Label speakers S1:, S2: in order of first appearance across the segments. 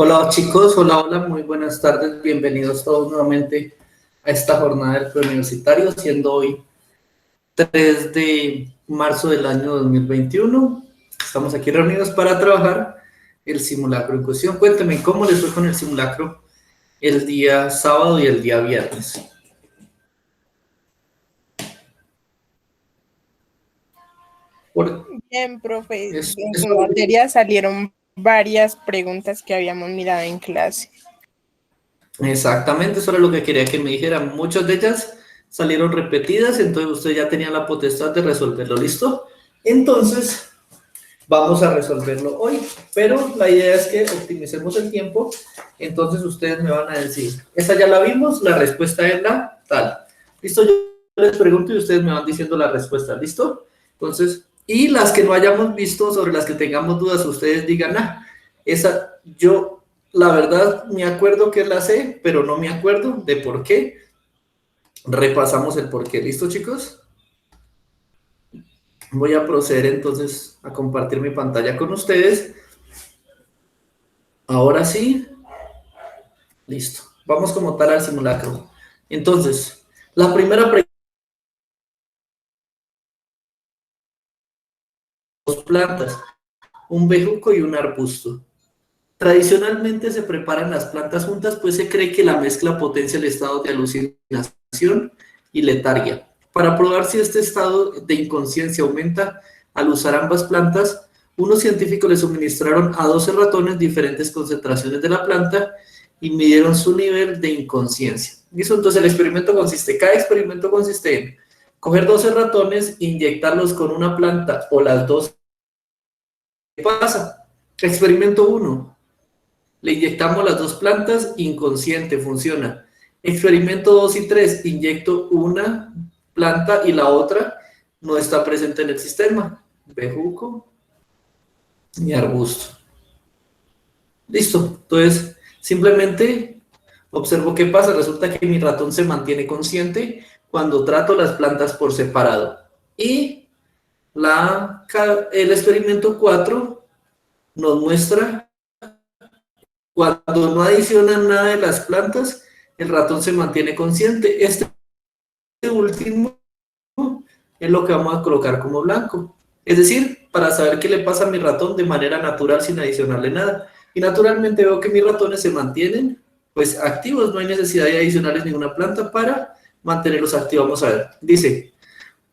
S1: Hola chicos, hola, muy buenas tardes, bienvenidos todos nuevamente a esta jornada del preuniversitario, siendo hoy 3 de marzo del año 2021. Estamos aquí reunidos para trabajar el simulacro en cuestión. Cuéntenme cómo les fue con el simulacro el día sábado y el día viernes.
S2: Bien, profe, en su materia salieron varias preguntas que habíamos mirado en clase.
S1: Exactamente, eso era lo que quería que me dijeran. Muchas de ellas salieron repetidas, entonces usted ya tenía la potestad de resolverlo, ¿listo? Entonces, vamos a resolverlo hoy, pero la idea es que optimicemos el tiempo, entonces ustedes me van a decir, esa ya la vimos, la respuesta es la tal. ¿Listo? Yo les pregunto y ustedes me van diciendo la respuesta, ¿listo? Entonces, y las que no hayamos visto, sobre las que tengamos dudas, ustedes digan, esa yo la verdad me acuerdo que la sé, pero no me acuerdo de por qué. Repasamos el por qué, ¿listo chicos? Voy a proceder entonces a compartir mi pantalla con ustedes. Ahora sí, listo. Vamos como tal al simulacro. Entonces, la primera pregunta, dos plantas, un bejuco y un arbusto. Tradicionalmente se preparan las plantas juntas, pues se cree que la mezcla potencia el estado de alucinación y letargia. Para probar si este estado de inconsciencia aumenta al usar ambas plantas, unos científicos le suministraron a 12 ratones diferentes concentraciones de la planta y midieron su nivel de inconsciencia. ¿Listo? Entonces el experimento consiste, cada experimento consiste en coger 12 ratones, inyectarlos con una planta o las dos. ¿Qué pasa? Experimento 1. Le inyectamos las dos plantas, inconsciente, funciona. Experimento 2 y 3, inyecto una planta y la otra no está presente en el sistema. Bejuco y arbusto. Listo. Entonces, simplemente observo qué pasa. Resulta que mi ratón se mantiene consciente cuando trato las plantas por separado. Y el experimento 4 nos muestra cuando no adicionan nada de las plantas, el ratón se mantiene consciente. Este último es lo que vamos a colocar como blanco. Es decir, para saber qué le pasa a mi ratón de manera natural sin adicionarle nada. Y naturalmente veo que mis ratones se mantienen pues activos, no hay necesidad de adicionarles ninguna planta para mantenerlos activos. Vamos a ver, dice,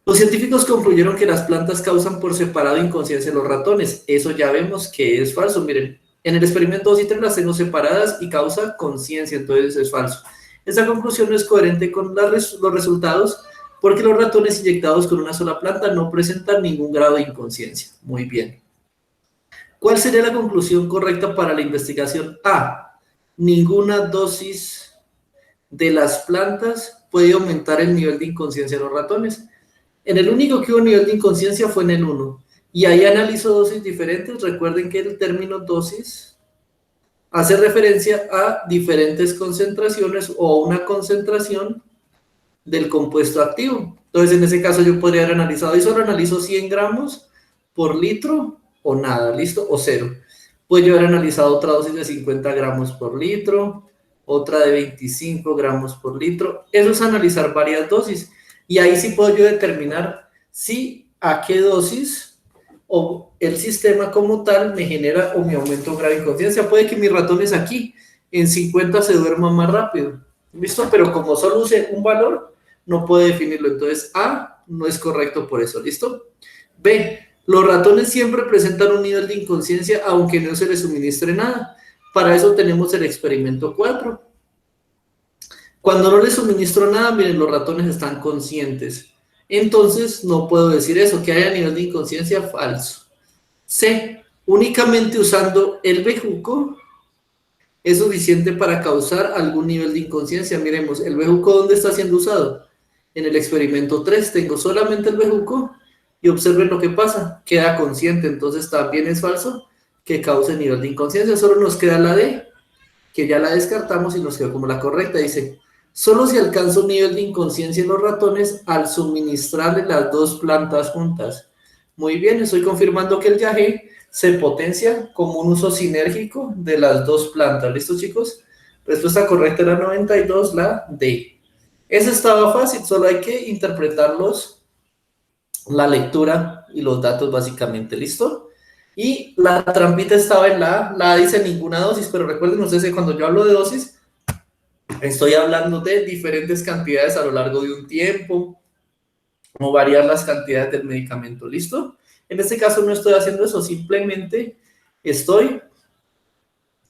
S1: los científicos concluyeron que las plantas causan por separado inconsciencia en los ratones. Eso ya vemos que es falso, miren. En el experimento 2 y 3 las tengo separadas y causa conciencia, entonces es falso. Esta conclusión no es coherente con los resultados porque los ratones inyectados con una sola planta no presentan ningún grado de inconsciencia. Muy bien. ¿Cuál sería la conclusión correcta para la investigación? A. Ninguna dosis de las plantas puede aumentar el nivel de inconsciencia de los ratones. En el único que hubo nivel de inconsciencia fue en el 1. Y ahí analizo dosis diferentes. Recuerden que el término dosis hace referencia a diferentes concentraciones o una concentración del compuesto activo. Entonces, en ese caso yo podría haber analizado, y solo analizo 100 gramos por litro o nada, ¿listo? O cero. Puedo yo haber analizado otra dosis de 50 gramos por litro, otra de 25 gramos por litro. Eso es analizar varias dosis. Y ahí sí puedo yo determinar si a qué dosis o el sistema como tal me genera o me aumenta un grado de inconsciencia. Puede que mis ratones aquí en 50 se duerman más rápido, ¿listo? Pero como solo use un valor, no puedo definirlo. Entonces A no es correcto por eso, ¿listo? B, los ratones siempre presentan un nivel de inconsciencia aunque no se les suministre nada. Para eso tenemos el experimento 4. Cuando no les suministro nada, miren, los ratones están conscientes. Entonces, no puedo decir eso, que haya nivel de inconsciencia falso. C, únicamente usando el bejuco es suficiente para causar algún nivel de inconsciencia. Miremos, ¿el bejuco dónde está siendo usado? En el experimento 3 tengo solamente el bejuco y observen lo que pasa, queda consciente, entonces también es falso que cause nivel de inconsciencia. Solo nos queda la D, que ya la descartamos y nos quedó como la correcta. Dice, solo se alcanza un nivel de inconsciencia en los ratones al suministrarle las dos plantas juntas. Muy bien, estoy confirmando que el viaje se potencia como un uso sinérgico de las dos plantas. ¿Listo, chicos? Respuesta correcta era 92, la D. Esa estaba fácil, solo hay que interpretarlos, la lectura y los datos básicamente. ¿Listo? Y la trampita estaba en la A. La A dice ninguna dosis, pero recuerden ustedes que cuando yo hablo de dosis, estoy hablando de diferentes cantidades a lo largo de un tiempo, o variar las cantidades del medicamento. ¿Listo? En este caso no estoy haciendo eso, simplemente estoy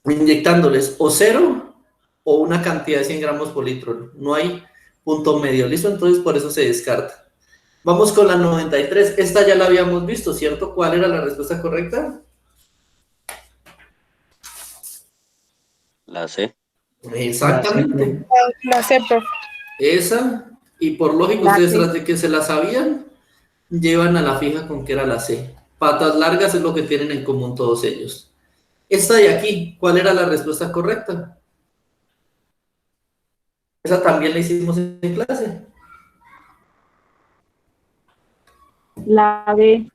S1: inyectándoles o cero o una cantidad de 100 gramos por litro. No hay punto medio. ¿Listo? Entonces por eso se descarta. Vamos con la 93. Esta ya la habíamos visto, ¿cierto? ¿Cuál era la respuesta correcta?
S3: La C.
S1: Exactamente.
S2: La sé, profe.
S1: Esa, y por lógico,
S2: La
S1: ustedes
S2: C.
S1: tras de que se la sabían, llevan a la fija con que era la C. Patas largas es lo que tienen en común todos ellos. Esta de aquí, ¿cuál era la respuesta correcta? Esa también la hicimos en clase.
S4: La B.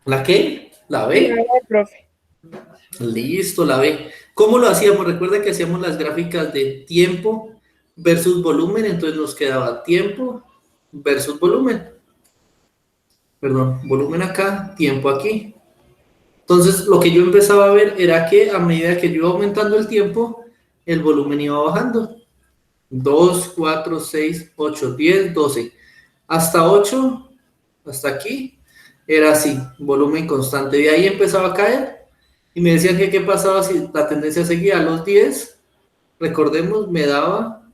S1: ¿La qué? ¿La
S2: La
S1: B?
S2: B, profe.
S1: Listo, la B. ¿Cómo lo hacíamos? Recuerda que hacíamos las gráficas de tiempo versus volumen, entonces nos quedaba tiempo versus volumen. Perdón, volumen acá, tiempo aquí. Entonces, lo que yo empezaba a ver era que a medida que yo iba aumentando el tiempo, el volumen iba bajando. 2, 4, 6, 8, 10, 12. Hasta 8, hasta aquí, era así, volumen constante. De ahí empezaba a caer y me decían que qué pasaba si la tendencia seguía a los 10. Recordemos, me daba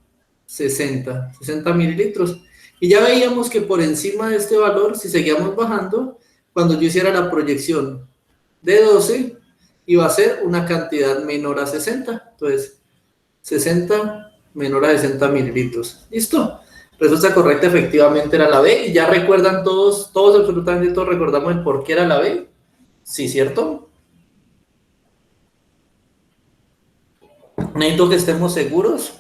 S1: 60 mililitros. Y ya veíamos que por encima de este valor, si seguíamos bajando, cuando yo hiciera la proyección de 12, iba a ser una cantidad menor a 60. Entonces, 60 menor a 60 mililitros. ¿Listo? Respuesta correcta efectivamente era la B. Y ya recuerdan todos, absolutamente todos recordamos el por qué era la B. Sí, ¿cierto? Necesito que estemos seguros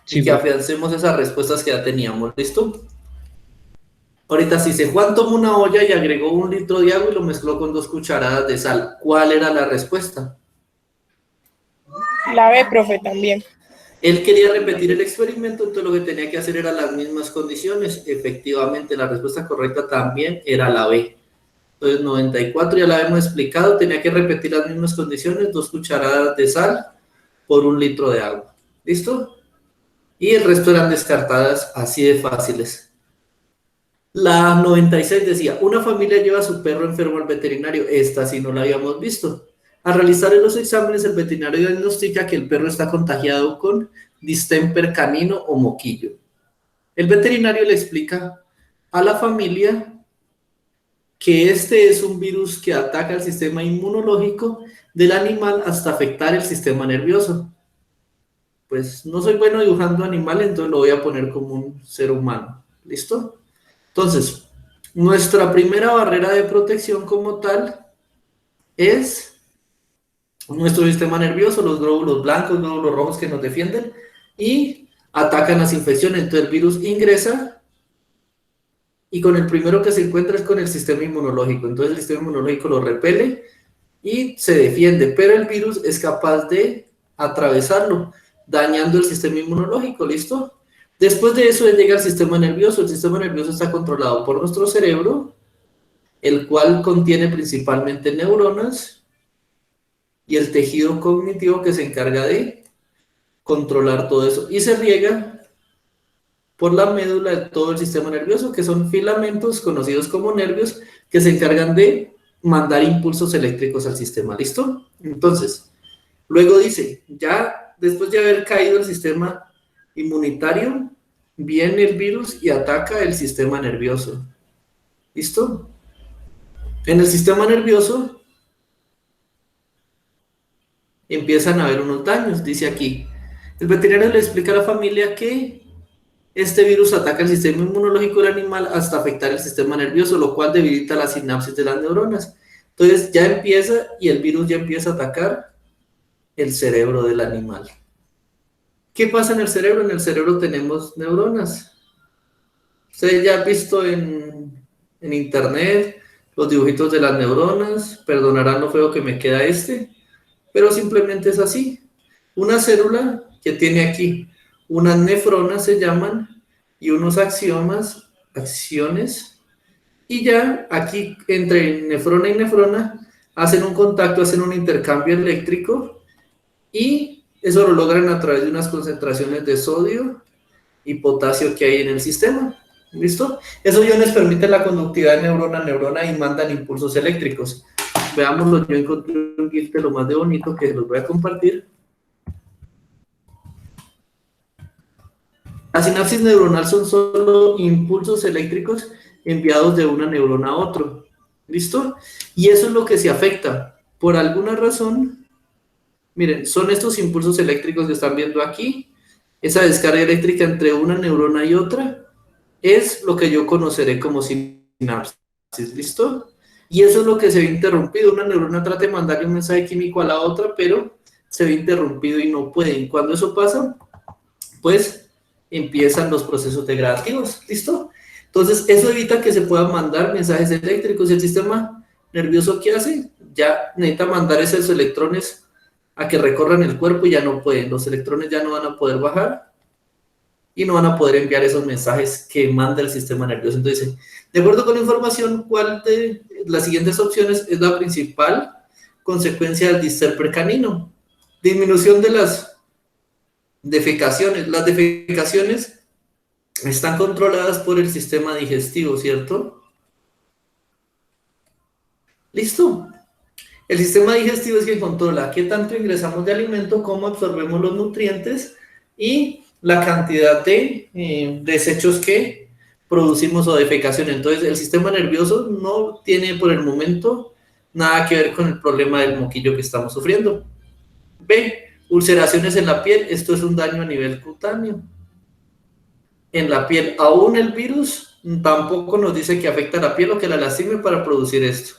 S1: y
S3: Sí,
S1: que
S3: profe.
S1: afiancemos esas respuestas que ya teníamos. ¿Listo? Ahorita si se Juan tomó una olla y agregó 1 litro de agua y lo mezcló con 2 cucharadas de sal. ¿Cuál era la respuesta?
S2: La B, profe, también.
S1: Él quería repetir el experimento, entonces lo que tenía que hacer era las mismas condiciones. Efectivamente, la respuesta correcta también era la B. Entonces, 94 ya la habíamos explicado, tenía que repetir las mismas condiciones, 2 cucharadas de sal por 1 litro de agua. ¿Listo? Y el resto eran descartadas así de fáciles. La 96 decía, una familia lleva a su perro enfermo al veterinario. Esta sí no la habíamos visto. Al realizar los exámenes, el veterinario diagnostica que el perro está contagiado con distemper canino o moquillo. El veterinario le explica a la familia que este es un virus que ataca el sistema inmunológico del animal hasta afectar el sistema nervioso. Pues no soy bueno dibujando animales, entonces lo voy a poner como un ser humano. ¿Listo? Entonces, nuestra primera barrera de protección como tal es nuestro sistema nervioso, los glóbulos blancos, glóbulos rojos que nos defienden y atacan las infecciones. Entonces el virus ingresa y con el primero que se encuentra es con el sistema inmunológico. Entonces el sistema inmunológico lo repele y se defiende, pero el virus es capaz de atravesarlo, dañando el sistema inmunológico. ¿Listo? Después de eso llega al sistema nervioso. El sistema nervioso está controlado por nuestro cerebro, el cual contiene principalmente neuronas y el tejido cognitivo que se encarga de controlar todo eso. Y se riega por la médula de todo el sistema nervioso, que son filamentos conocidos como nervios, que se encargan de mandar impulsos eléctricos al sistema. ¿Listo? Entonces, luego dice, ya después de haber caído el sistema inmunitario, viene el virus y ataca el sistema nervioso. ¿Listo? En el sistema nervioso empiezan a haber unos daños, dice aquí. El veterinario le explica a la familia que este virus ataca el sistema inmunológico del animal hasta afectar el sistema nervioso, lo cual debilita la sinapsis de las neuronas. Entonces ya empieza y el virus ya empieza a atacar el cerebro del animal. ¿Qué pasa en el cerebro? En el cerebro tenemos neuronas. Ustedes ya han visto en internet los dibujitos de las neuronas, perdonarán lo feo que me queda pero simplemente es así. Una célula que tiene aquí unas nefronas se llaman y unos axiones, y ya aquí entre nefrona y nefrona hacen un contacto, hacen un intercambio eléctrico y eso lo logran a través de unas concentraciones de sodio y potasio que hay en el sistema. ¿Listo? Esos iones permiten la conductividad de neurona a neurona y mandan impulsos eléctricos. Veámoslo, yo encontré un GIF de lo más de bonito que los voy a compartir. La sinapsis neuronal son solo impulsos eléctricos enviados de una neurona a otro. ¿Listo? Y eso es lo que se afecta. Por alguna razón, miren, son estos impulsos eléctricos que están viendo aquí. Esa descarga eléctrica entre una neurona y otra es lo que yo conoceré como sinapsis. ¿Listo? Y eso es lo que se ve interrumpido. Una neurona trata de mandarle un mensaje químico a la otra, pero se ve interrumpido y no pueden. Cuando eso pasa, pues empiezan los procesos degradativos. ¿Listo? Entonces, eso evita que se puedan mandar mensajes eléctricos. ¿Y el sistema nervioso qué hace? Ya necesita mandar esos electrones a que recorran el cuerpo y ya no pueden. Los electrones ya no van a poder bajar y no van a poder enviar esos mensajes que manda el sistema nervioso. Entonces, de acuerdo con la información, ¿cuál de las siguientes opciones es la principal consecuencia del disturber canino? Disminución de las defecaciones. Las defecaciones están controladas por el sistema digestivo, ¿cierto? ¿Listo? El sistema digestivo es quien controla qué tanto ingresamos de alimento, cómo absorbemos los nutrientes y la cantidad de desechos que producimos o defecación. Entonces, el sistema nervioso no tiene por el momento nada que ver con el problema del moquillo que estamos sufriendo. B, ulceraciones en la piel. Esto es un daño a nivel cutáneo. En la piel, aún el virus tampoco nos dice que afecta a la piel o que la lastime para producir esto.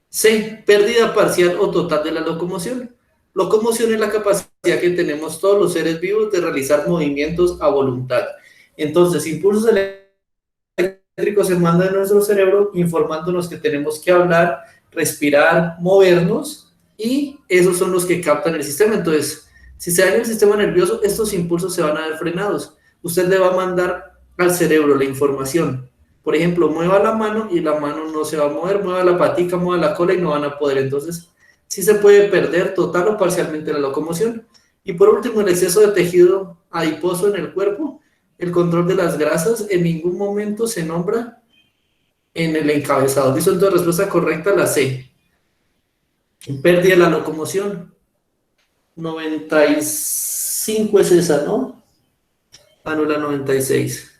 S1: C, pérdida parcial o total de la locomoción. Locomoción es la capacidad que tenemos todos los seres vivos de realizar movimientos a voluntad. Entonces, impulsos eléctricos se mandan a nuestro cerebro informándonos que tenemos que hablar, respirar, movernos, y esos son los que captan el sistema. Entonces, si se daña el sistema nervioso, estos impulsos se van a ver frenados. Usted le va a mandar al cerebro la información. Por ejemplo, mueva la mano y la mano no se va a mover, mueva la patica, mueva la cola y no van a poder. Entonces, sí se puede perder total o parcialmente la locomoción. Y por último, el exceso de tejido adiposo en el cuerpo, el control de las grasas, en ningún momento se nombra en el encabezado. ¿Listo? Entonces, respuesta correcta, la C. Pérdida de la locomoción. 95 es esa, ¿no? Ah, no, la 96.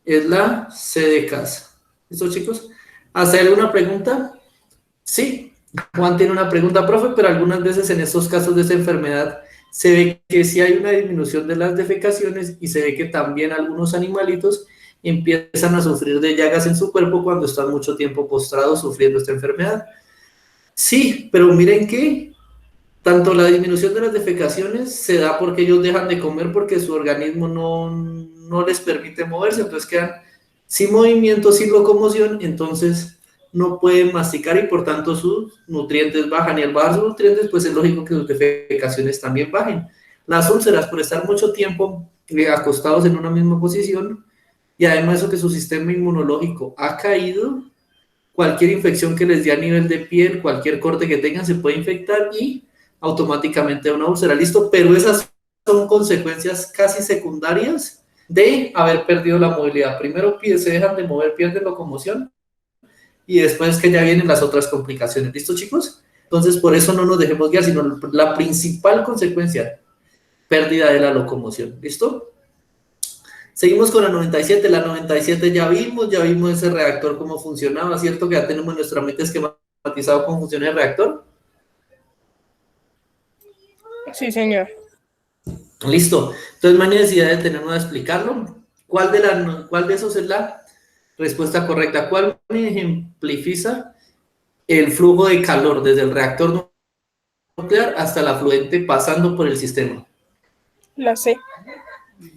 S1: Es la C de casa. ¿Listo, chicos? ¿Hasta ahí alguna pregunta? Sí. Juan tiene una pregunta, profe, pero algunas veces en estos casos de esta enfermedad se ve que sí hay una disminución de las defecaciones y se ve que también algunos animalitos empiezan a sufrir de llagas en su cuerpo cuando están mucho tiempo postrados sufriendo esta enfermedad. Sí, pero miren que tanto la disminución de las defecaciones se da porque ellos dejan de comer porque su organismo no les permite moverse, entonces quedan sin movimiento, sin locomoción, entonces no pueden masticar y por tanto sus nutrientes bajan, y al bajar sus nutrientes pues es lógico que sus defecaciones también bajen. Las úlceras, por estar mucho tiempo acostados en una misma posición, y además eso que su sistema inmunológico ha caído, cualquier infección que les dé a nivel de piel, cualquier corte que tengan se puede infectar y automáticamente una úlcera. Listo, pero esas son consecuencias casi secundarias de haber perdido la movilidad. Primero se dejan de mover, pierden locomoción, y después que ya vienen las otras complicaciones. ¿Listo, chicos? Entonces, por eso no nos dejemos guiar, sino la principal consecuencia, pérdida de la locomoción. ¿Listo? Seguimos con la 97. La 97 ya vimos ese reactor cómo funcionaba, ¿cierto? Que ya tenemos en nuestra mente esquematizado cómo funciona el reactor.
S2: Sí, señor.
S1: Listo. Entonces, no hay necesidad de tenernos a explicarlo. ¿Cuál de esos es la respuesta correcta? ¿Cuál ejemplifica el flujo de calor desde el reactor nuclear hasta el afluente pasando por el sistema?
S2: La C.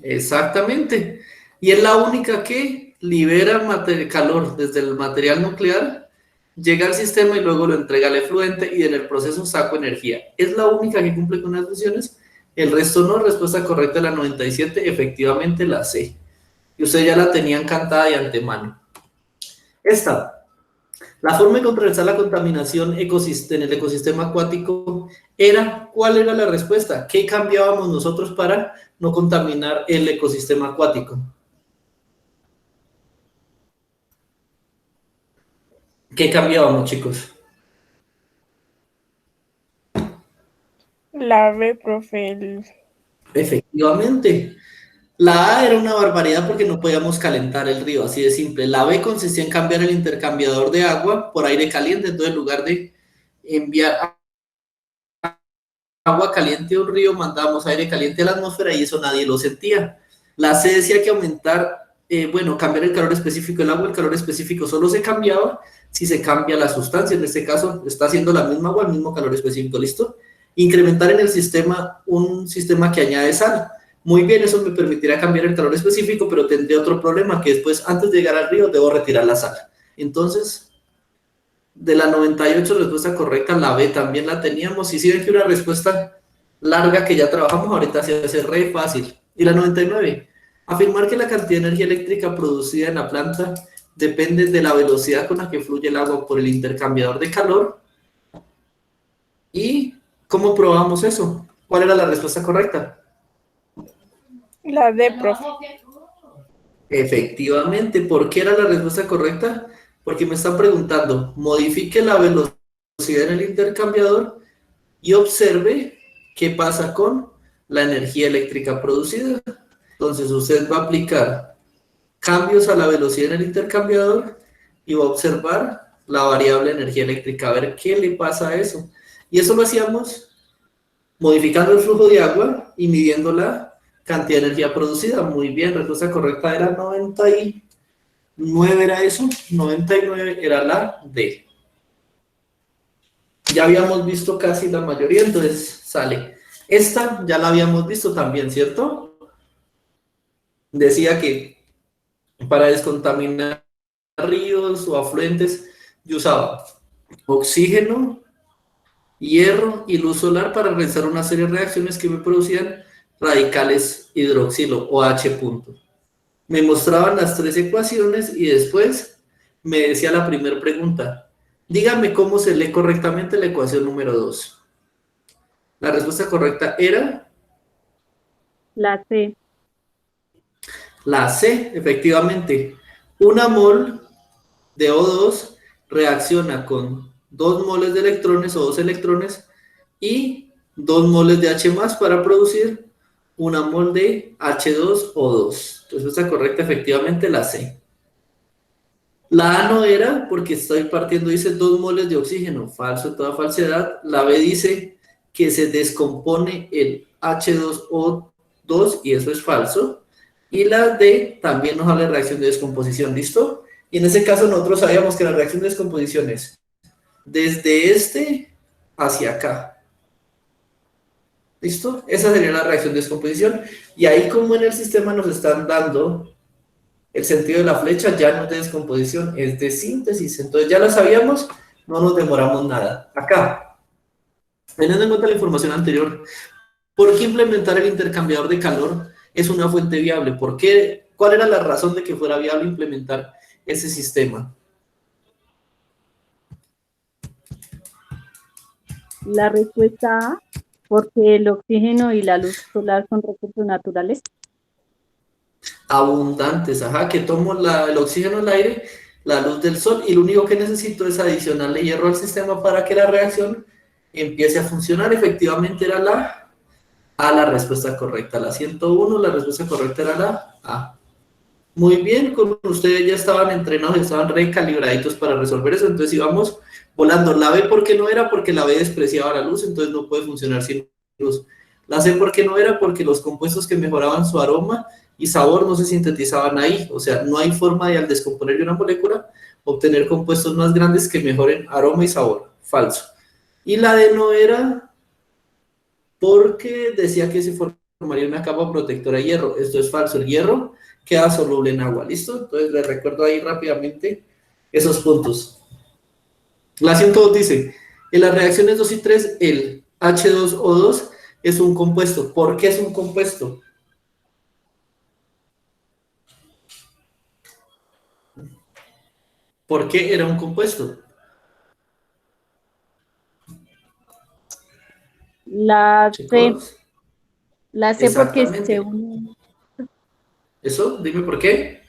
S1: Exactamente. Y es la única que libera calor desde el material nuclear, llega al sistema y luego lo entrega al efluente y en el proceso saco energía. Es la única que cumple con las funciones, el resto no. Respuesta correcta de la 97, efectivamente la C. Y ustedes ya la tenían cantada de antemano. Esta, la forma de contrarrestar la contaminación en el ecosistema acuático era, ¿cuál era la respuesta? ¿Qué cambiábamos nosotros para no contaminar el ecosistema acuático? ¿Qué cambiábamos, chicos?
S2: La B, profe.
S1: Efectivamente. La A era una barbaridad porque no podíamos calentar el río, así de simple. La B consistía en cambiar el intercambiador de agua por aire caliente. Entonces, en lugar de enviar agua caliente a un río, mandábamos aire caliente a la atmósfera y eso nadie lo sentía. La C decía que cambiar el calor específico del agua. El calor específico solo se cambiaba si se cambia la sustancia. En este caso, está haciendo la misma agua, el mismo calor específico. ¿Listo? Incrementar en el sistema un sistema que añade sal. Muy bien, eso me permitirá cambiar el calor específico, pero tendré otro problema, que después, antes de llegar al río, debo retirar la sal. Entonces, de la 98, respuesta correcta, la B también la teníamos. Y si ven que una respuesta larga que ya trabajamos, ahorita se hace re fácil. Y la 99, afirmar que la cantidad de energía eléctrica producida en la planta depende de la velocidad con la que fluye el agua por el intercambiador de calor. ¿Y cómo probamos eso? ¿Cuál era la respuesta correcta?
S2: La D, profe.
S1: Efectivamente, ¿por qué era la respuesta correcta? Porque me están preguntando, modifique la velocidad en el intercambiador y observe qué pasa con la energía eléctrica producida. Entonces usted va a aplicar cambios a la velocidad en el intercambiador y va a observar la variable energía eléctrica, a ver qué le pasa a eso. Y eso lo hacíamos modificando el flujo de agua y midiendo la cantidad de energía producida. Muy bien, respuesta correcta era 99, era eso, 99 era la D. Ya habíamos visto casi la mayoría, entonces sale. Esta ya la habíamos visto también, ¿cierto? Decía que para descontaminar ríos o afluentes yo usaba oxígeno, hierro y luz solar para realizar una serie de reacciones que me producían radicales hidroxilo o H punto. Me mostraban las 3 ecuaciones y después me decía la primera pregunta. Dígame cómo se lee correctamente la ecuación número 2. La respuesta correcta era
S4: La C.
S1: la C, efectivamente. Una mol de O2 reacciona con 2 moles de electrones o 2 electrones y 2 moles de H más para producir una mol de H2O2. Respuesta correcta, efectivamente, la C. La A no era porque estoy partiendo, dice 2 moles de oxígeno, falso, toda falsedad. La B dice que se descompone el H2O2 y eso es falso. Y la D también nos habla de reacción de descomposición, ¿listo? Y en ese caso nosotros sabíamos que la reacción de descomposición es desde este hacia acá. ¿Listo? Esa sería la reacción de descomposición. Y ahí como en el sistema nos están dando el sentido de la flecha, ya no es de descomposición, es de síntesis. Entonces ya lo sabíamos, no nos demoramos nada. Acá, teniendo en cuenta la información anterior, ¿por qué implementar el intercambiador de calor es una fuente viable? ¿Por qué? ¿Cuál era la razón de que fuera viable implementar ese sistema?
S4: La respuesta A, porque el oxígeno y la luz solar son recursos naturales.
S1: Abundantes, ajá, que tomo el oxígeno del aire, la luz del sol, y lo único que necesito es adicionarle hierro al sistema para que la reacción empiece a funcionar. Efectivamente era la respuesta correcta, la 101, la respuesta correcta era la A. Muy bien, con ustedes ya estaban entrenados, estaban recalibraditos para resolver eso, entonces íbamos volando. La B, ¿por qué no era? Porque la B despreciaba la luz, entonces no puede funcionar sin luz. La C, ¿por qué no era? Porque los compuestos que mejoraban su aroma y sabor no se sintetizaban ahí, o sea, no hay forma de al descomponer de una molécula obtener compuestos más grandes que mejoren aroma y sabor. Falso. Y la D no era porque decía que se formaba formaría una capa protectora de hierro. Esto es falso, el hierro queda soluble en agua, ¿listo? Entonces les recuerdo ahí rápidamente esos puntos. La 102 dice, en las reacciones 2 y 3, el H2O2 es un compuesto. ¿Por qué es un compuesto? ¿Por qué era un compuesto?
S4: La C,
S1: Chicos,
S4: la C porque
S1: exactamente.
S4: se une,
S1: ¿Eso? Dime por qué.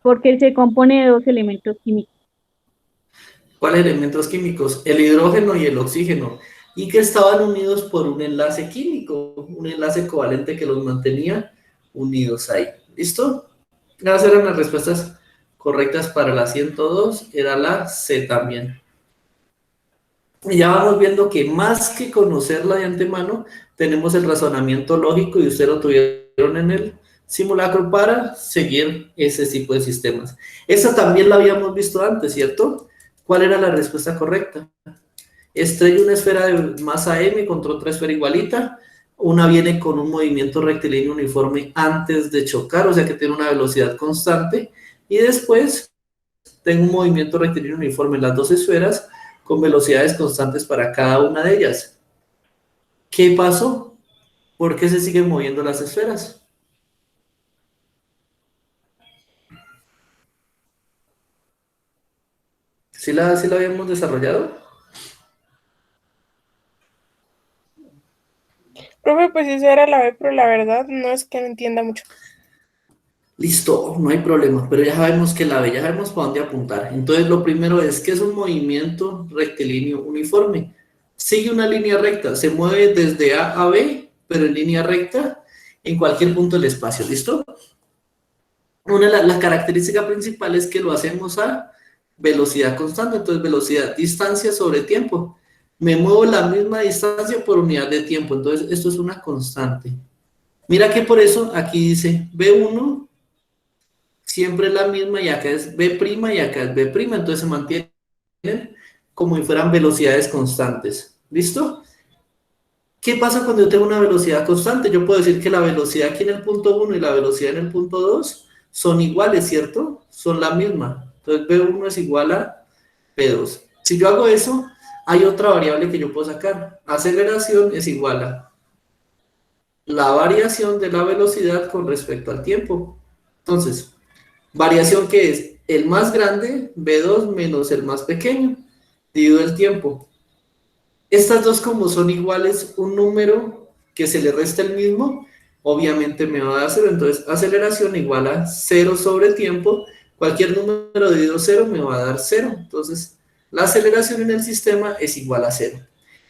S4: porque se compone de dos elementos químicos.
S1: ¿Cuáles elementos químicos? El hidrógeno y el oxígeno. Y que estaban unidos por un enlace químico, un enlace covalente que los mantenía unidos ahí. ¿Listo? Esas eran las respuestas correctas para la 102. Era la C también. Y ya vamos viendo que más que conocerla de antemano, tenemos el razonamiento lógico y ustedes lo tuvieron en el simulacro para seguir ese tipo de sistemas. Esa también la habíamos visto antes, ¿cierto? ¿Cuál era la respuesta correcta? Estrella una esfera de masa m contra otra esfera igualita. Una viene con un movimiento rectilíneo uniforme antes de chocar, o sea que tiene una velocidad constante. Y después tengo un movimiento rectilíneo uniforme en las dos esferas con velocidades constantes para cada una de ellas. ¿Qué pasó? ¿Por qué se siguen moviendo las esferas? ¿Sí la habíamos desarrollado?
S2: Profe, pues esa era la B, pero la verdad no es que no entienda mucho.
S1: Listo, no hay problema, pero ya sabemos que la B, ya sabemos para dónde apuntar. Entonces, lo primero es que es un movimiento rectilíneo uniforme. Sigue una línea recta, se mueve desde A a B, pero en línea recta en cualquier punto del espacio, ¿listo? La característica principal es que lo hacemos a velocidad constante, entonces velocidad, distancia sobre tiempo. Me muevo la misma distancia por unidad de tiempo, entonces esto es una constante. Mira que por eso aquí dice B1 siempre es la misma y acá es B' y acá es B', entonces se mantienen como si fueran velocidades constantes. ¿Listo? ¿Qué pasa cuando yo tengo una velocidad constante? Yo puedo decir que la velocidad aquí en el punto 1 y la velocidad en el punto 2 son iguales, ¿cierto? Son la misma. Entonces B1 es igual a P2. Si yo hago eso, hay otra variable que yo puedo sacar. Aceleración es igual a la variación de la velocidad con respecto al tiempo. Entonces, variación que es el más grande, B2 menos el más pequeño, dividido el tiempo. Estas dos como son iguales, un número que se le resta el mismo, obviamente me va a dar 0, entonces aceleración igual a 0 sobre tiempo, cualquier número dividido 0 me va a dar 0, entonces la aceleración en el sistema es igual a 0.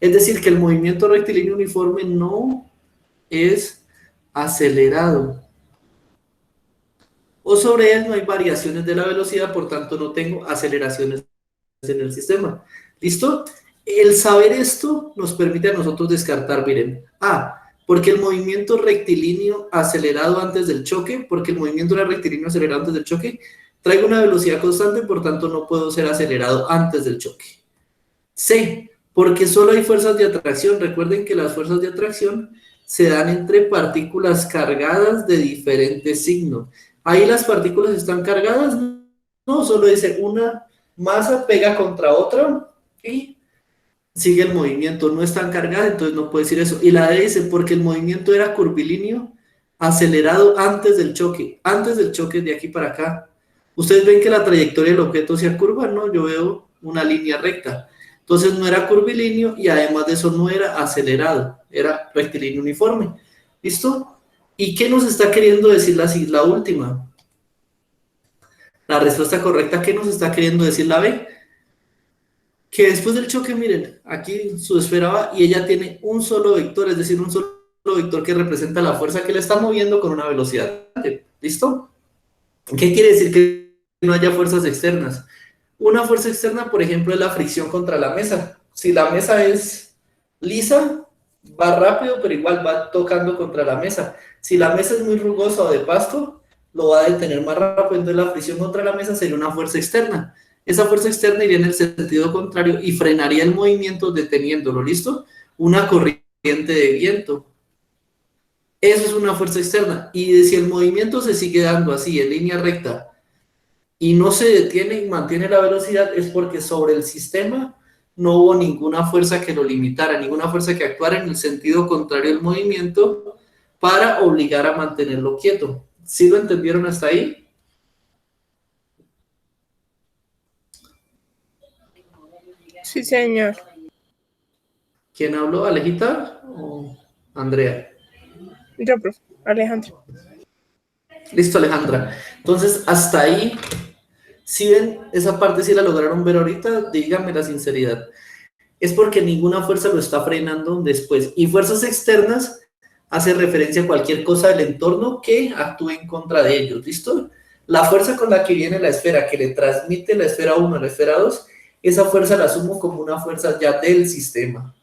S1: Es decir, que el movimiento rectilíneo uniforme no es acelerado. O sobre él no hay variaciones de la velocidad, por tanto no tengo aceleraciones en el sistema. ¿Listo? El saber esto nos permite a nosotros descartar, miren, porque el movimiento rectilíneo acelerado antes del choque, porque el movimiento era rectilíneo acelerado antes del choque, traigo una velocidad constante, por tanto no puedo ser acelerado antes del choque. C, porque solo hay fuerzas de atracción. Recuerden que las fuerzas de atracción se dan entre partículas cargadas de diferente signo. Ahí las partículas están cargadas, no, solo dice una masa pega contra otra y sigue el movimiento, no están cargadas, entonces no puede decir eso. Y la D dice, porque el movimiento era curvilíneo, acelerado antes del choque de aquí para acá. Ustedes ven que la trayectoria del objeto sea curva, ¿no? Yo veo una línea recta. Entonces no era curvilíneo y además de eso no era acelerado, era rectilíneo uniforme. ¿Listo? ¿Y qué nos está queriendo decir la última? La respuesta correcta, ¿qué nos está queriendo decir la B? Que después del choque, miren, aquí su esfera va y ella tiene un solo vector, es decir, un solo vector que representa la fuerza que le está moviendo con una velocidad. ¿Listo? ¿Qué quiere decir que no haya fuerzas externas? Una fuerza externa, por ejemplo, es la fricción contra la mesa. Si la mesa es lisa, va rápido, pero igual va tocando contra la mesa. Si la mesa es muy rugosa o de pasto, lo va a detener más rápido, entonces la fricción contra la mesa sería una fuerza externa. Esa fuerza externa iría en el sentido contrario y frenaría el movimiento deteniéndolo, ¿listo? Una corriente corriente de viento. Eso es una fuerza externa. Y si el movimiento se sigue dando así, en línea recta, y no se detiene y mantiene la velocidad, es porque sobre el sistema no hubo ninguna fuerza que lo limitara, ninguna fuerza que actuara en el sentido contrario del movimiento para obligar a mantenerlo quieto. ¿Sí lo entendieron hasta ahí?
S2: Sí, señor.
S1: ¿Quién habló? ¿Alejita o Andrea?
S2: Yo, profe. Alejandro.
S1: Listo, Alejandra. Entonces, hasta ahí, si ven, esa parte si la lograron ver ahorita, díganme la sinceridad. Es porque ninguna fuerza lo está frenando después. Y fuerzas externas hace referencia a cualquier cosa del entorno que actúe en contra de ellos, ¿listo? La fuerza con la que viene la esfera, que le transmite la esfera 1 a la esfera 2, esa fuerza la asumo como una fuerza ya del sistema,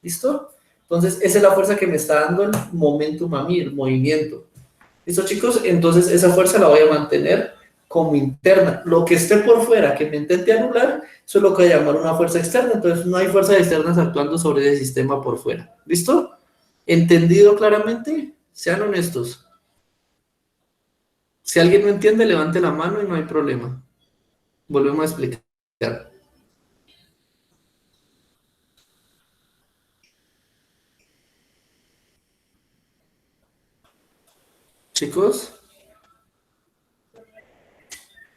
S1: ¿listo? Entonces, esa es la fuerza que me está dando el momentum a mí, el movimiento. ¿Listo, chicos? Entonces, esa fuerza la voy a mantener como interna. Lo que esté por fuera, que me intente anular, eso es lo que voy a llamar una fuerza externa. Entonces, no hay fuerzas externas actuando sobre ese sistema por fuera. ¿Listo? ¿Entendido claramente? Sean honestos. Si alguien no entiende, levante la mano y no hay problema. Volvemos a explicar. Chicos.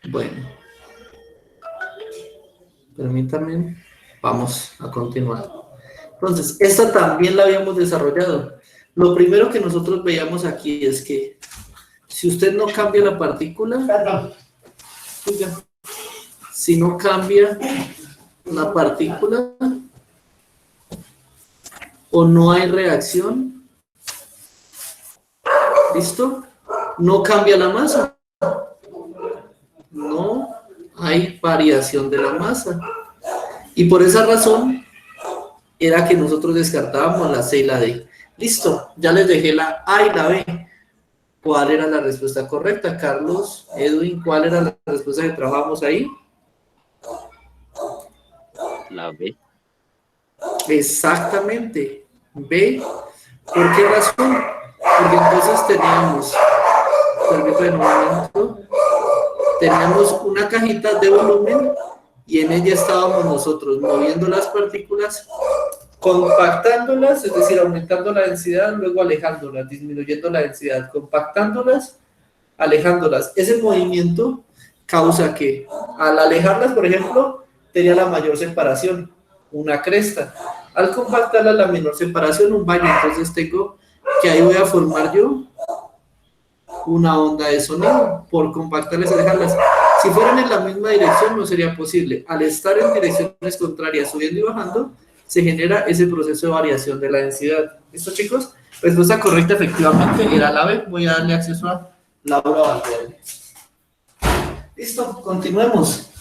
S1: Bueno. Permítanme. Vamos a continuar. Entonces, esta también la habíamos desarrollado. Lo primero que nosotros veíamos aquí es que si usted no cambia la partícula, si no cambia la partícula o no hay reacción, ¿listo? No cambia la masa. No hay variación de la masa. Y por esa razón era que nosotros descartábamos la C y la D. Listo, ya les dejé la A y la B. ¿Cuál era la respuesta correcta? Carlos, Edwin, ¿cuál era la respuesta que trabajamos ahí?
S3: La B.
S1: Exactamente, B. ¿Por qué razón? Porque entonces teníamos, permítame un momento, teníamos una cajita de volumen y en ella estábamos nosotros moviendo las partículas, compactándolas, es decir, aumentando la densidad, luego alejándolas, disminuyendo la densidad, compactándolas, alejándolas. Ese movimiento causa que al alejarlas, por ejemplo, tenía la mayor separación, una cresta. Al compactarlas, la menor separación, un valle. Entonces tengo que ahí voy a formar yo una onda de sonido por compactarlas y alejarlas. Si fueran en la misma dirección no sería posible. Al estar en direcciones contrarias, subiendo y bajando, se genera ese proceso de variación de la densidad. ¿Listo, chicos? Respuesta correcta efectivamente era la B. Voy a darle acceso a Laura Valverde. Listo, continuemos.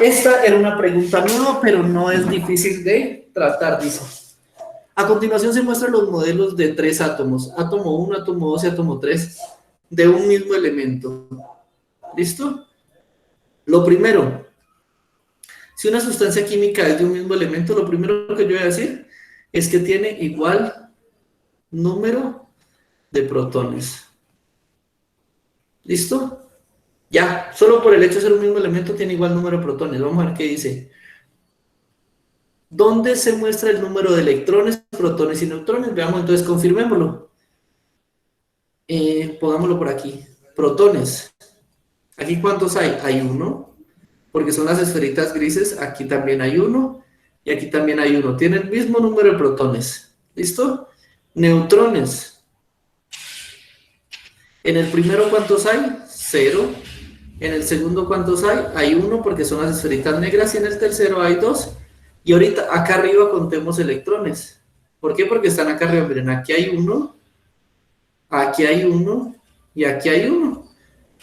S1: Esta era una pregunta nueva, pero no es difícil de tratar, dice. A continuación se muestran los modelos de 3 átomos, átomo 1, átomo 2 y átomo 3, de un mismo elemento. ¿Listo? Lo primero, si una sustancia química es de un mismo elemento, lo primero que yo voy a decir es que tiene igual número de protones. ¿Listo? Ya, solo por el hecho de ser un mismo elemento tiene igual número de protones. Vamos a ver qué dice. ¿Dónde se muestra el número de electrones, protones y neutrones? Veamos, entonces confirmémoslo. Pongámoslo por aquí. Protones. ¿Aquí cuántos hay? Hay uno, porque son las esferitas grises. Aquí también hay uno, y aquí también hay uno. Tiene el mismo número de protones. ¿Listo? Neutrones. En el primero, ¿cuántos hay? 0. En el segundo, ¿cuántos hay? Hay 1, porque son las esferitas negras, y en el tercero hay 2. Y ahorita, acá arriba contemos electrones. ¿Por qué? Porque están acá arriba. Miren, aquí hay 1, aquí hay 1, y aquí hay 1.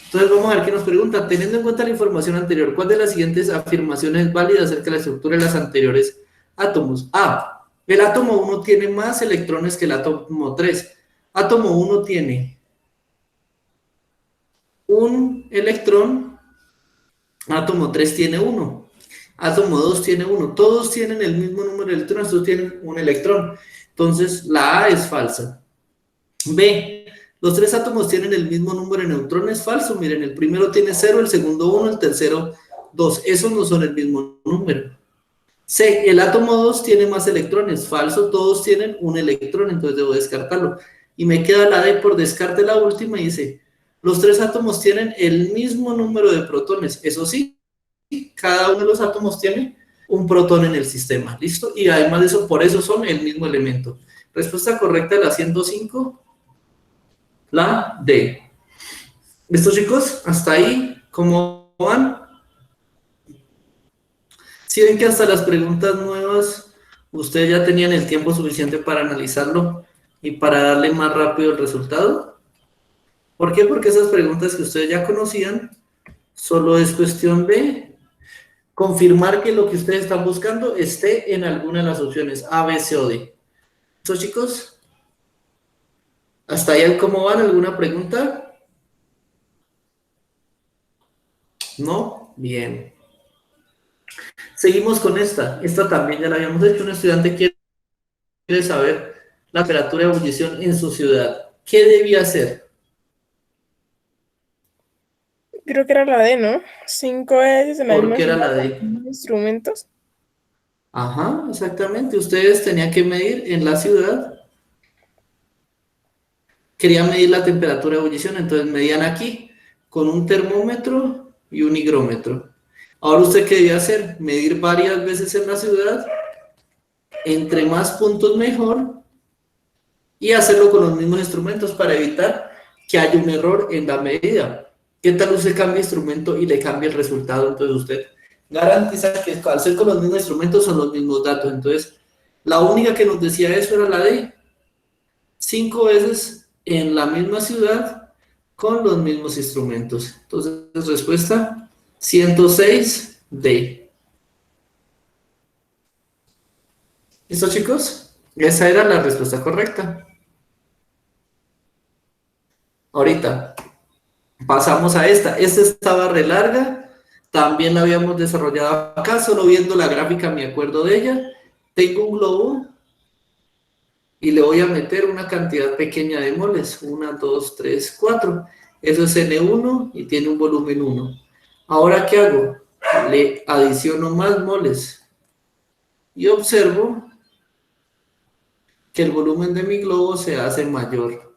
S1: Entonces vamos a ver qué nos pregunta. Teniendo en cuenta la información anterior, ¿cuál de las siguientes afirmaciones es válida acerca de la estructura de los anteriores átomos? A. El átomo 1 tiene más electrones que el átomo 3. Átomo 1 tiene un electrón, átomo 3 tiene 1. Átomo 2 tiene 1. Todos tienen el mismo número de electrones, todos tienen un electrón. Entonces, la A es falsa. B, los 3 átomos tienen el mismo número de neutrones, falso. Miren, el primero tiene 0, el segundo 1, el tercero 2. Esos no son el mismo número. C, el átomo 2 tiene más electrones, falso. Todos tienen un electrón, entonces debo descartarlo. Y me queda la D por descarte, la última, y dice, los 3 átomos tienen el mismo número de protones. Eso sí, cada uno de los átomos tiene un protón en el sistema, ¿listo? Y además de eso, por eso son el mismo elemento. Respuesta correcta de la 105, la D. ¿Listo, chicos? Hasta ahí, ¿cómo van? Si ven que hasta las preguntas nuevas, ustedes ya tenían el tiempo suficiente para analizarlo y para darle más rápido el resultado. ¿Por qué? Porque esas preguntas que ustedes ya conocían, solo es cuestión de confirmar que lo que ustedes están buscando esté en alguna de las opciones A, B, C o D. ¿Listo, chicos? ¿Hasta ahí cómo van? ¿Alguna pregunta? ¿No? Bien. Seguimos con esta. Esta también ya la habíamos hecho. Un estudiante quiere saber la temperatura de ebullición en su ciudad. ¿Qué debía hacer?
S2: Creo que era la D, ¿no? 5 veces en la
S1: ¿Por
S2: misma
S1: qué era
S2: ciudad,
S1: la D?
S2: instrumentos.
S1: Ajá, exactamente. Ustedes tenían que medir en la ciudad. Querían medir la temperatura de ebullición, entonces medían aquí con un termómetro y un higrómetro. Ahora, ¿usted qué debía hacer? Medir varias veces en la ciudad, entre más puntos mejor, y hacerlo con los mismos instrumentos para evitar que haya un error en la medida. ¿Qué tal usted cambia instrumento y le cambia el resultado? Entonces usted garantiza que al ser con los mismos instrumentos son los mismos datos. Entonces, la única que nos decía eso era la de 5 veces en la misma ciudad con los mismos instrumentos. Entonces, respuesta 106 D. ¿Listo, chicos? Esa era la respuesta correcta. Ahorita pasamos a esta. Esta estaba re larga. También la habíamos desarrollado acá. Solo viendo la gráfica me acuerdo de ella. Tengo un globo y le voy a meter una cantidad pequeña de moles. 1, 2, 3, 4. Eso es N1 y tiene un volumen 1. Ahora, ¿qué hago? Le adiciono más moles y observo que el volumen de mi globo se hace mayor.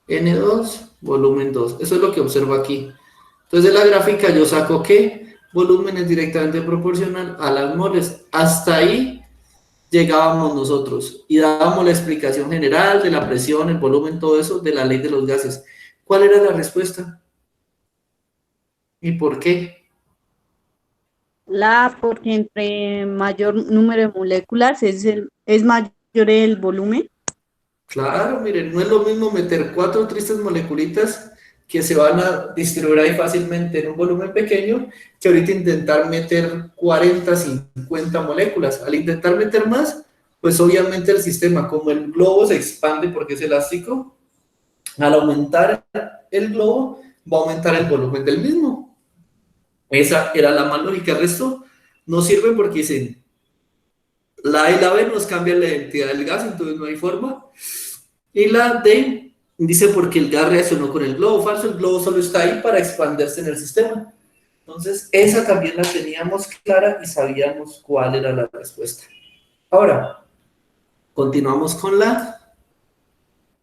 S1: N2, volumen 2. Eso es lo que observo aquí. Entonces, de la gráfica yo saco que volumen es directamente proporcional a las moles. Hasta ahí llegábamos nosotros y dábamos la explicación general de la presión, el volumen, todo eso de la ley de los gases. ¿Cuál era la respuesta? ¿Y por qué?
S4: La, porque entre mayor número de moléculas es mayor el volumen.
S1: Claro, miren, no es lo mismo meter 4 tristes moleculitas que se van a distribuir ahí fácilmente en un volumen pequeño, que ahorita intentar meter 40, 50 moléculas. Al intentar meter más, pues obviamente el sistema, como el globo se expande porque es elástico, al aumentar el globo, va a aumentar el volumen del mismo. Esa era la más lógica. El resto no sirve porque dicen, la A y la B nos cambian la identidad del gas, entonces no hay forma. Y la D dice porque el gas reaccionó con el globo. Falso, el globo solo está ahí para expandirse en el sistema. Entonces, esa también la teníamos clara y sabíamos cuál era la respuesta. Ahora, continuamos con la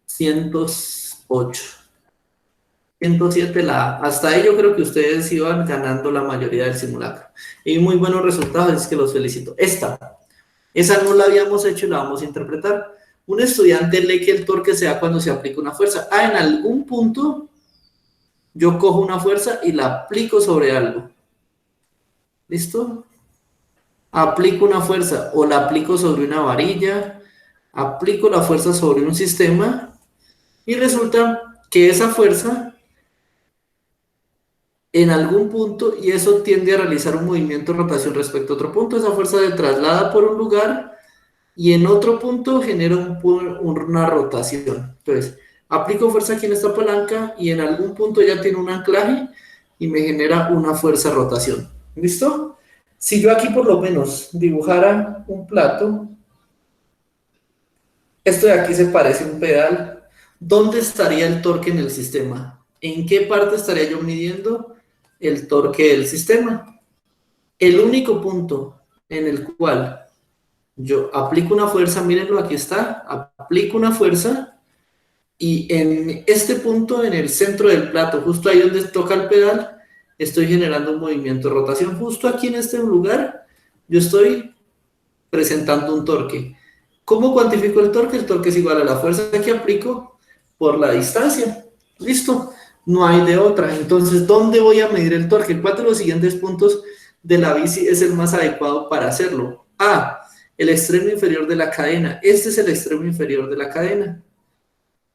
S1: 108. 107, la A. Hasta ahí yo creo que ustedes iban ganando la mayoría del simulacro. Y muy buenos resultados, es que los felicito. Esa no la habíamos hecho y la vamos a interpretar. Un estudiante lee que el torque se da cuando se aplica una fuerza. En algún punto yo cojo una fuerza y la aplico sobre algo. ¿Listo? Aplico una fuerza o la aplico sobre una varilla, aplico la fuerza sobre un sistema y resulta que esa fuerza en algún punto, y eso tiende a realizar un movimiento de rotación respecto a otro punto, esa fuerza se traslada por un lugar y en otro punto genera una rotación. Entonces, aplico fuerza aquí en esta palanca y en algún punto ya tiene un anclaje y me genera una fuerza de rotación. ¿Listo? Si yo aquí por lo menos dibujara un plato, esto de aquí se parece a un pedal, ¿dónde estaría el torque en el sistema? ¿En qué parte estaría yo midiendo el torque del sistema? El único punto en el cual yo aplico una fuerza, mírenlo, aquí está, aplico una fuerza y en este punto, en el centro del plato, justo ahí donde toca el pedal, estoy generando un movimiento de rotación. Justo aquí en este lugar, yo estoy presentando un torque. ¿Cómo cuantifico el torque? El torque es igual a la fuerza que aplico por la distancia. ¿Listo? No hay de otra. Entonces, ¿dónde voy a medir el torque? ¿Cuál de los siguientes puntos de la bici es el más adecuado para hacerlo? A, el extremo inferior de la cadena. Este es el extremo inferior de la cadena.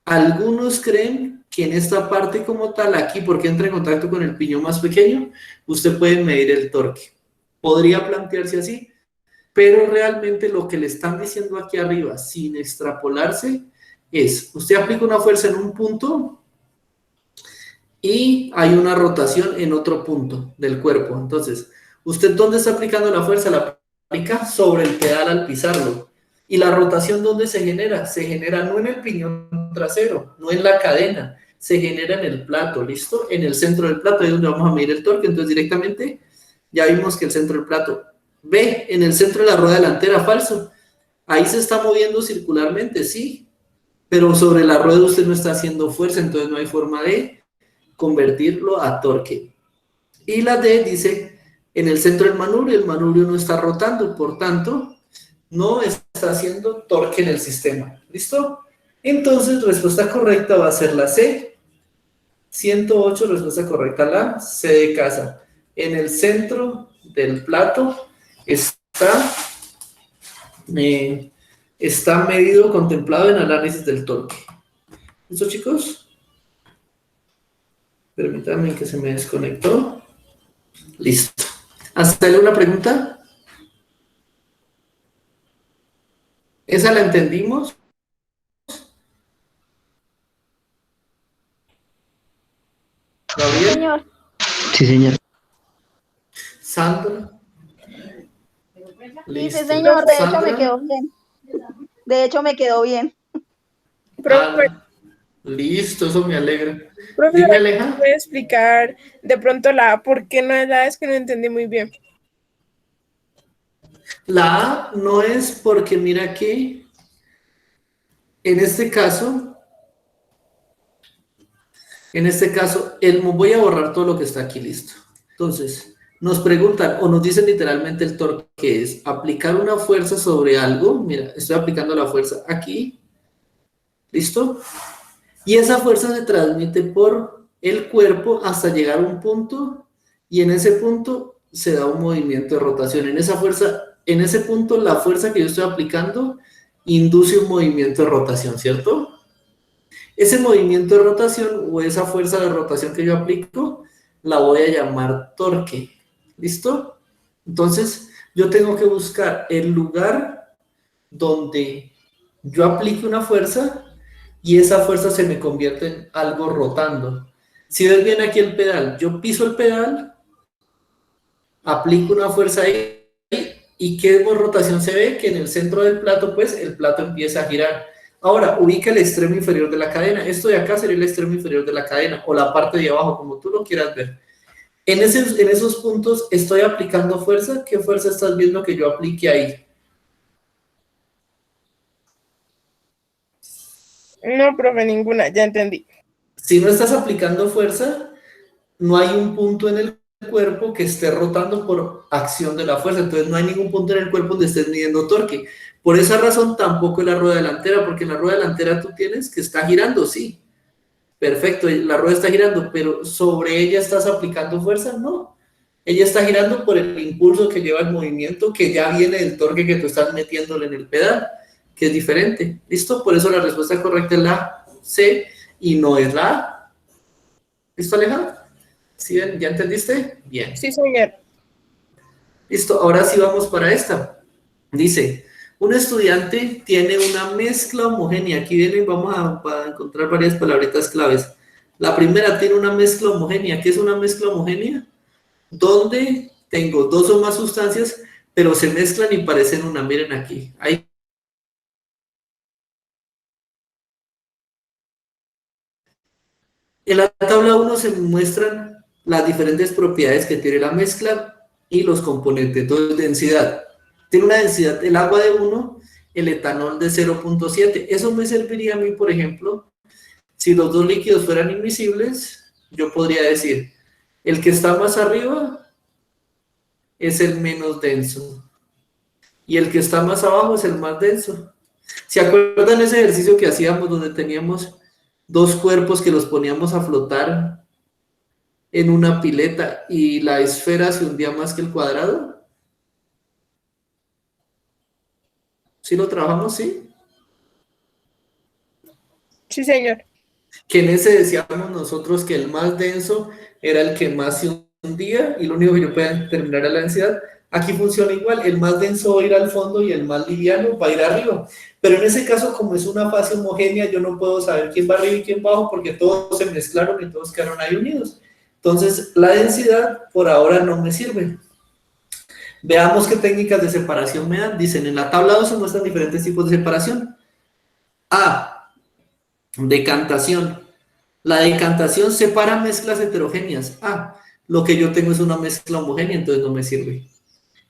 S1: Algunos creen que en esta parte como tal, aquí, porque entra en contacto con el piñón más pequeño, usted puede medir el torque. Podría plantearse así, pero realmente lo que le están diciendo aquí arriba, sin extrapolarse, es, usted aplica una fuerza en un punto y hay una rotación en otro punto del cuerpo. Entonces, ¿usted dónde está aplicando la fuerza? La aplica sobre el pedal al pisarlo. ¿Y la rotación dónde se genera? Se genera no en el piñón trasero, no en la cadena, se genera en el plato, ¿listo? En el centro del plato, ahí es donde vamos a medir el torque. Entonces, directamente, ya vimos que el centro del plato, ve, en el centro de la rueda delantera, falso. Ahí se está moviendo circularmente, sí, pero sobre la rueda usted no está haciendo fuerza, entonces no hay forma de convertirlo a torque. Y la D dice, en el centro del manubrio, el manubrio no está rotando, por tanto, no está haciendo torque en el sistema. ¿Listo? Entonces, respuesta correcta va a ser la C. 108, respuesta correcta, la C de casa. En el centro del plato está medido, contemplado en análisis del torque. ¿Listo, chicos? Permítanme que se me desconectó. Listo. ¿Hasta ahí una pregunta? ¿Esa la entendimos? ¿Gabriel?
S5: Señor.
S3: Sí, señor.
S1: ¿Sandra?
S5: Sí,
S1: Listo.
S5: señor, de hecho
S1: ¿Sandra?
S5: me quedó bien. De hecho me quedó bien.
S2: Profe,
S1: Listo, eso me alegra.
S2: profe,
S1: Dime, Aleja.
S2: ¿puede explicar de pronto la A? ¿Por qué no es la A? Es que no entendí muy bien.
S1: La A no es porque mira que en este caso, voy a borrar todo lo que está aquí, listo. Entonces, nos preguntan o nos dicen literalmente el torque que es aplicar una fuerza sobre algo. Mira, estoy aplicando la fuerza aquí, ¿listo? Y esa fuerza se transmite por el cuerpo hasta llegar a un punto y en ese punto se da un movimiento de rotación. En ese punto, la fuerza que yo estoy aplicando induce un movimiento de rotación, ¿cierto? Ese movimiento de rotación o esa fuerza de rotación que yo aplico, la voy a llamar torque. ¿Listo? Entonces, yo tengo que buscar el lugar donde yo aplique una fuerza y esa fuerza se me convierte en algo rotando. Si ves bien aquí el pedal, yo piso el pedal, aplico una fuerza ahí, ¿y qué rotación se ve? Que en el centro del plato, pues, el plato empieza a girar. Ahora, ubica el extremo inferior de la cadena. Esto de acá sería el extremo inferior de la cadena, o la parte de abajo, como tú lo quieras ver. En esos puntos estoy aplicando fuerza. ¿Qué fuerza estás viendo que yo aplique ahí?
S2: No, profe, ninguna, ya entendí.
S1: Si no estás aplicando fuerza, no hay un punto en el cuerpo que esté rotando por acción de la fuerza. Entonces no hay ningún punto en el cuerpo donde estés midiendo torque. Por esa razón tampoco en la rueda delantera, porque en la rueda delantera tú tienes que está girando, sí. Perfecto, la rueda está girando, pero ¿sobre ella estás aplicando fuerza? No. Ella está girando por el impulso que lleva el movimiento, que ya viene del torque que tú estás metiéndole en el pedal, que es diferente. ¿Listo? Por eso la respuesta correcta es la C y no es la A. ¿Listo, Alejandro? ¿Sí, ¿ya entendiste? Bien.
S2: Sí, señor.
S1: Listo, ahora sí vamos para esta. Dice, un estudiante tiene una mezcla homogénea. Aquí vienen, vamos a encontrar varias palabritas claves. La primera tiene una mezcla homogénea. ¿Qué es una mezcla homogénea? Donde tengo dos o más sustancias, pero se mezclan y parecen una. Miren aquí. Ahí. En la tabla 1 se muestran las diferentes propiedades que tiene la mezcla y los componentes. Entonces, densidad. Tiene una densidad, el agua de 1, el etanol de 0.7. Eso me serviría a mí, por ejemplo, si los dos líquidos fueran invisibles, yo podría decir, el que está más arriba es el menos denso y el que está más abajo es el más denso. ¿Se acuerdan ese ejercicio que hacíamos donde teníamos dos cuerpos que los poníamos a flotar en una pileta y la esfera se hundía más que el cuadrado? ¿Sí lo trabajamos? ¿Sí?
S2: Sí, señor.
S1: Que en ese decíamos nosotros que el más denso era el que más se hundía y lo único que yo podía determinar era la densidad. Aquí funciona igual, el más denso va a ir al fondo y el más liviano va a ir arriba. Pero en ese caso, como es una fase homogénea, yo no puedo saber quién va arriba y quién va abajo porque todos se mezclaron y todos quedaron ahí unidos. Entonces, la densidad por ahora no me sirve. Veamos qué técnicas de separación me dan. Dicen, en la tabla 2 se muestran diferentes tipos de separación. A, decantación. La decantación separa mezclas heterogéneas. Ah, lo que yo tengo es una mezcla homogénea, entonces no me sirve.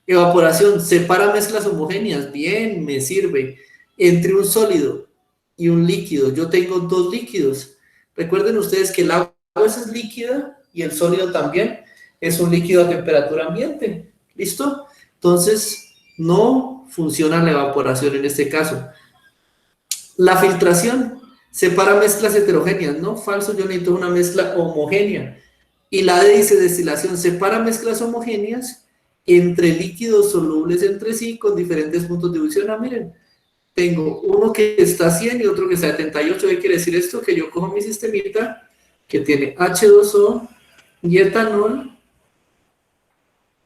S1: Evaporación, separa mezclas homogéneas. Bien, me sirve. Entre un sólido y un líquido, yo tengo dos líquidos. Recuerden ustedes que el agua es líquida y el sólido también es un líquido a temperatura ambiente. ¿Listo? Entonces, no funciona la evaporación en este caso. La filtración separa mezclas heterogéneas, ¿no? Falso, yo necesito una mezcla homogénea. Y la D dice destilación, separa mezclas homogéneas entre líquidos solubles entre sí con diferentes puntos de ebullición. Ah, miren, tengo uno que está a 100 y otro que está a 78. ¿Qué quiere decir esto? Que yo cojo mi sistemita que tiene H2O y etanol,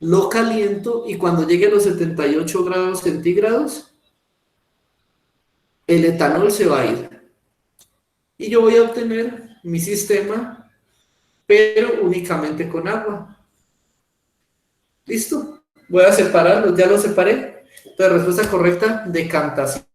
S1: lo caliento y cuando llegue a los 78 grados centígrados, el etanol se va a ir. Y yo voy a obtener mi sistema, pero únicamente con agua. ¿Listo? Voy a separarlos, ya los separé. Entonces, respuesta correcta, decantación.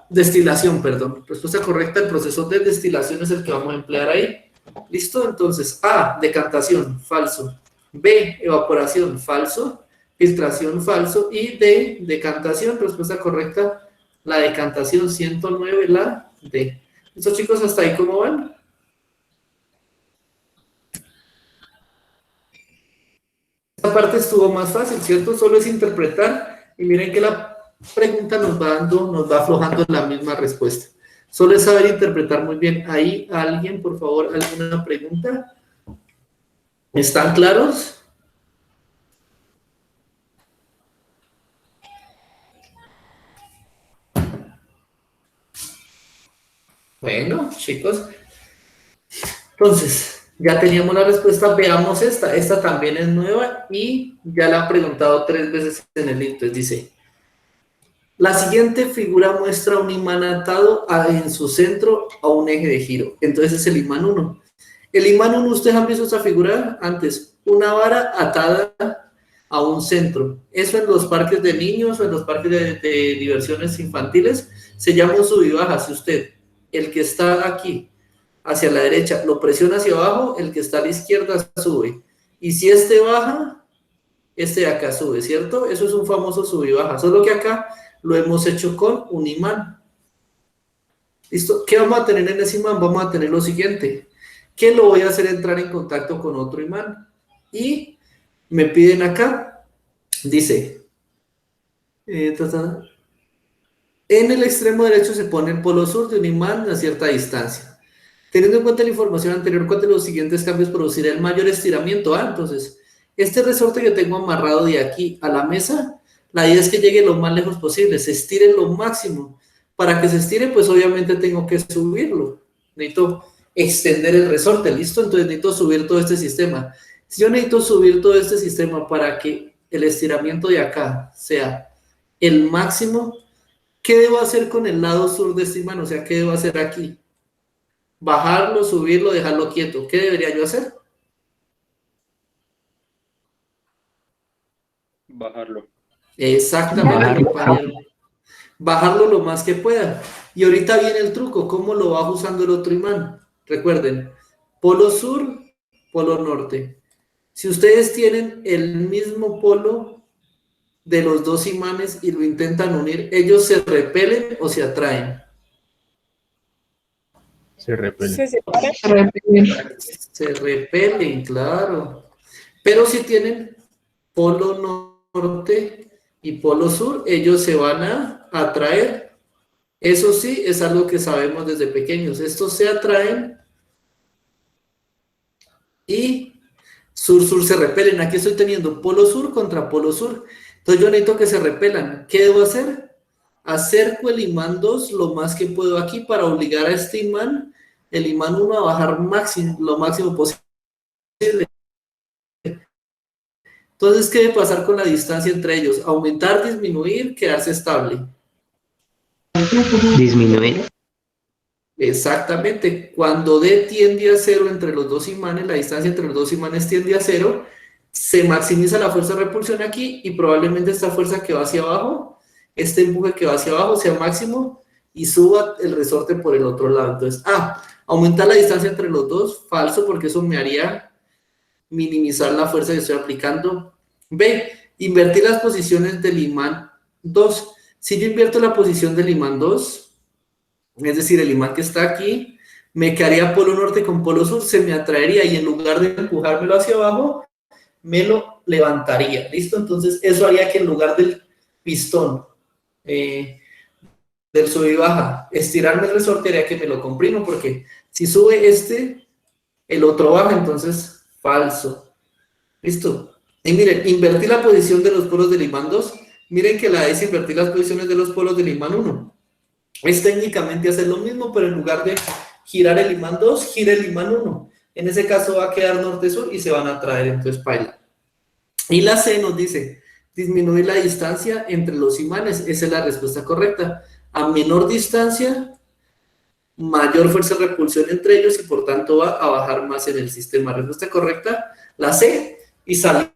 S1: Destilación, perdón. Respuesta correcta, el proceso de destilación es el que vamos a emplear ahí. ¿Listo? Entonces, A, decantación, falso. B, evaporación, falso. Filtración, falso. Y D, decantación, respuesta correcta, la decantación, 109, la D. ¿Listo, chicos? ¿Hasta ahí cómo van? Esta parte estuvo más fácil, ¿cierto? Solo es interpretar y miren que la pregunta nos va aflojando la misma respuesta. Solo es saber interpretar muy bien. Ahí, alguien, por favor, ¿alguna pregunta? ¿Están claros? Bueno, chicos. Entonces, ya teníamos la respuesta. Veamos esta. Esta también es nueva y ya la han preguntado 3 veces en el link. Entonces dice, la siguiente figura muestra un imán atado en su centro a un eje de giro. Entonces es el imán 1. El imán 1, ustedes han visto esta figura antes, una vara atada a un centro. Eso en los parques de niños o en los parques de diversiones infantiles se llama un sub y baja. Si usted, el que está aquí hacia la derecha, lo presiona hacia abajo, el que está a la izquierda sube. Y si este baja, este de acá sube, ¿cierto? Eso es un famoso sub y baja. Solo que acá lo hemos hecho con un imán. ¿Listo? ¿Qué vamos a tener en ese imán? Vamos a tener lo siguiente, que lo voy a hacer entrar en contacto con otro imán. Y me piden acá, dice, en el extremo derecho se pone el polo sur de un imán a cierta distancia. Teniendo en cuenta la información anterior, ¿cuál de los siguientes cambios producirá el mayor estiramiento? Ah, entonces, este resorte que tengo amarrado de aquí a la mesa, la idea es que llegue lo más lejos posible, se estire lo máximo. Para que se estire, pues obviamente tengo que subirlo. Necesito extender el resorte, ¿listo? Entonces necesito subir todo este sistema. Si yo necesito subir todo este sistema para que el estiramiento de acá sea el máximo, ¿qué debo hacer con el lado sur de este imán? O sea, ¿qué debo hacer aquí? Bajarlo, subirlo, dejarlo quieto. ¿Qué debería yo hacer?
S6: Bajarlo.
S1: Exactamente, compañero. Bajarlo lo más que pueda. Y ahorita viene el truco, ¿cómo lo bajo usando el otro imán? Recuerden, polo sur, polo norte. Si ustedes tienen el mismo polo de los dos imanes y lo intentan unir, ¿ellos se repelen o se atraen?
S6: Se repele.
S2: Se separa.
S1: Se repelen, claro. Pero si tienen polo norte y polo sur, ellos se van a atraer. Eso sí, es algo que sabemos desde pequeños. Estos se atraen y sur-sur se repelen. Aquí estoy teniendo polo sur contra polo sur. Entonces yo necesito que se repelan. ¿Qué debo hacer? Acerco el imán 2 lo más que puedo aquí para obligar a este imán, el imán 1, a bajar lo máximo posible. Entonces, ¿qué debe pasar con la distancia entre ellos? Aumentar, disminuir, quedarse estable.
S3: Disminuir.
S1: Exactamente. Cuando D tiende a 0 entre los dos imanes, la distancia entre los dos imanes tiende a 0, se maximiza la fuerza de repulsión aquí y probablemente esta fuerza que va hacia abajo, este empuje que va hacia abajo sea máximo y suba el resorte por el otro lado. Entonces, aumentar la distancia entre los dos, falso, porque eso me haría minimizar la fuerza que estoy aplicando. B, invertir las posiciones del imán 2. Si yo invierto la posición del imán 2, es decir, el imán que está aquí, me quedaría polo norte con polo sur, se me atraería y en lugar de empujármelo hacia abajo, me lo levantaría. ¿Listo? Entonces, eso haría que en lugar del pistón, del sube y baja, estirarme el resorte haría que me lo comprimo, porque si sube este, el otro baja, entonces falso. ¿Listo? Y miren, invertir la posición de los polos del imán 2. Miren que la es invertir las posiciones de los polos del imán 1. Es técnicamente hacer lo mismo, pero en lugar de girar el imán 2, gira el imán 1. En ese caso va a quedar norte-sur y se van a traer, entonces paila. Y la C nos dice, disminuir la distancia entre los imanes. Esa es la respuesta correcta. A menor distancia, mayor fuerza de repulsión entre ellos y por tanto va a bajar más en el sistema. Respuesta correcta, la C, y salió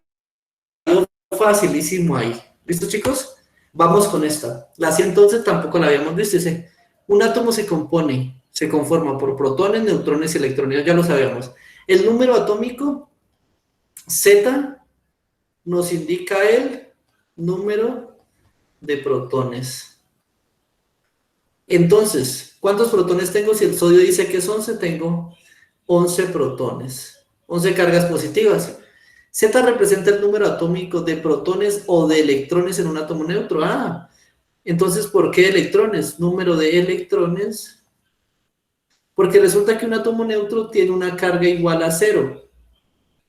S1: facilísimo ahí. ¿Listo, chicos? Vamos con esta. La C entonces tampoco la habíamos visto. Dice, un átomo se conforma por protones, neutrones y electrones, ya lo sabíamos. El número atómico Z nos indica el número de protones. Entonces, ¿cuántos protones tengo? Si el sodio dice que es 11, tengo 11 protones, 11 cargas positivas. Z representa el número atómico de protones o de electrones en un átomo neutro. Entonces, ¿por qué electrones? Número de electrones. Porque resulta que un átomo neutro tiene una carga igual a 0,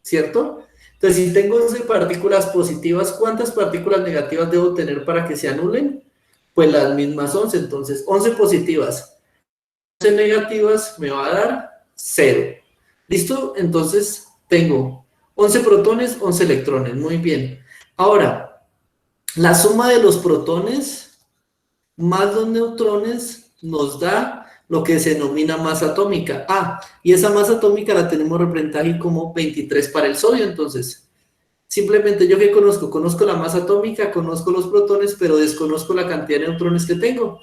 S1: ¿cierto? Entonces, si tengo 11 partículas positivas, ¿cuántas partículas negativas debo tener para que se anulen? Pues las mismas 11. Entonces, 11 positivas, 11 negativas me va a dar 0. ¿Listo? Entonces, tengo 11 protones, 11 electrones. Muy bien. Ahora, la suma de los protones más los neutrones nos da lo que se denomina masa atómica. Y esa masa atómica la tenemos representada aquí como 23 para el sodio. Entonces, simplemente yo que conozco la masa atómica, conozco los protones, pero desconozco la cantidad de neutrones que tengo.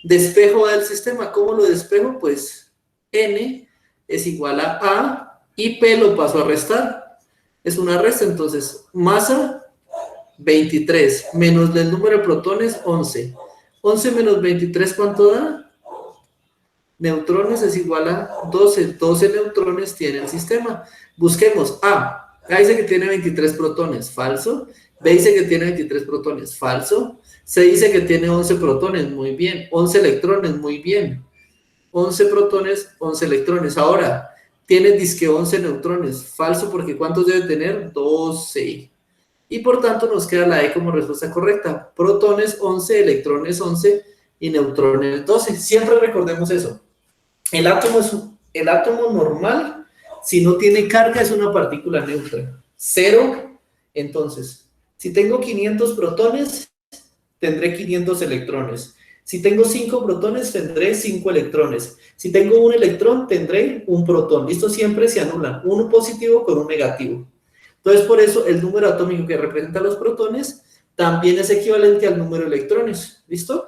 S1: Despejo del sistema. ¿Cómo lo despejo? Pues N es igual a A y P lo paso a restar. Es una resta, entonces masa 23 menos el número de protones 11. 11 menos 23, ¿cuánto da? Neutrones es igual a 12. 12 neutrones tiene el sistema. Busquemos A. A dice que tiene 23 protones, falso. B dice que tiene 23 protones, falso. C dice que tiene 11 protones, muy bien. 11 electrones, muy bien. 11 protones, 11 electrones. Ahora, tiene disque 11 neutrones, falso, porque ¿cuántos debe tener? 12. Y por tanto nos queda la E como respuesta correcta. Protones 11, electrones 11 y neutrones 12. Siempre recordemos eso. El átomo normal, si no tiene carga, es una partícula neutra. 0, entonces, si tengo 500 protones, tendré 500 electrones. Si tengo 5 protones, tendré 5 electrones. Si tengo un electrón, tendré un protón. Listo, siempre se anulan. Uno positivo con un negativo. Entonces, por eso, el número atómico que representa los protones también es equivalente al número de electrones. ¿Listo?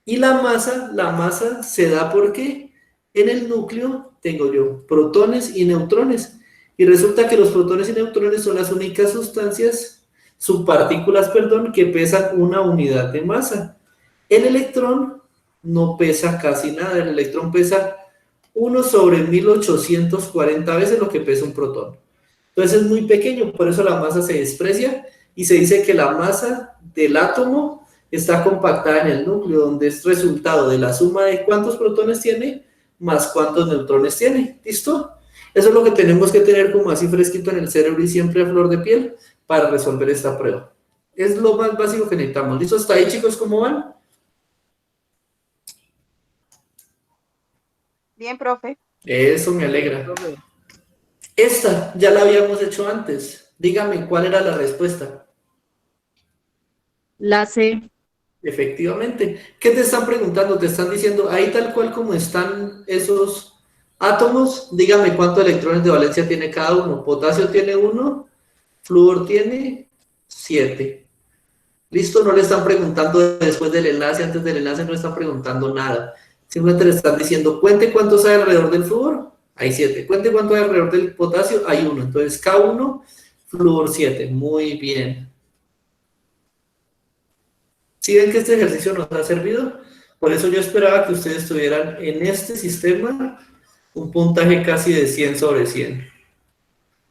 S1: Y la masa se da porque en el núcleo tengo yo protones y neutrones. Y resulta que los protones y neutrones son las únicas sustancias, subpartículas, perdón, que pesan una unidad de masa. El electrón no pesa casi nada. El electrón pesa 1 sobre 1840 veces lo que pesa un protón. Entonces es muy pequeño, por eso la masa se desprecia y se dice que la masa del átomo está compactada en el núcleo, donde es resultado de la suma de cuántos protones tiene más cuántos neutrones tiene. ¿Listo? Eso es lo que tenemos que tener como así fresquito en el cerebro y siempre a flor de piel para resolver esta prueba. Es lo más básico que necesitamos. ¿Listo? ¿Hasta ahí, chicos? ¿Cómo van?
S5: Bien, profe.
S1: Eso me alegra. Esta ya la habíamos hecho antes. Dígame cuál era la respuesta.
S4: La C.
S1: Efectivamente. ¿Qué te están preguntando? Te están diciendo, ahí tal cual como están esos átomos, dígame cuántos electrones de valencia tiene cada uno. Potasio tiene 1, flúor tiene 7. Listo, no le están preguntando después del enlace, antes del enlace no le están preguntando nada. Simplemente le están diciendo, cuente cuántos hay alrededor del flúor, hay 7. Cuente cuánto hay alrededor del potasio, hay 1. Entonces, K1, flúor 7. Muy bien. ¿Sí ven que este ejercicio nos ha servido? Por eso yo esperaba que ustedes tuvieran en este sistema un puntaje casi de 100 sobre 100.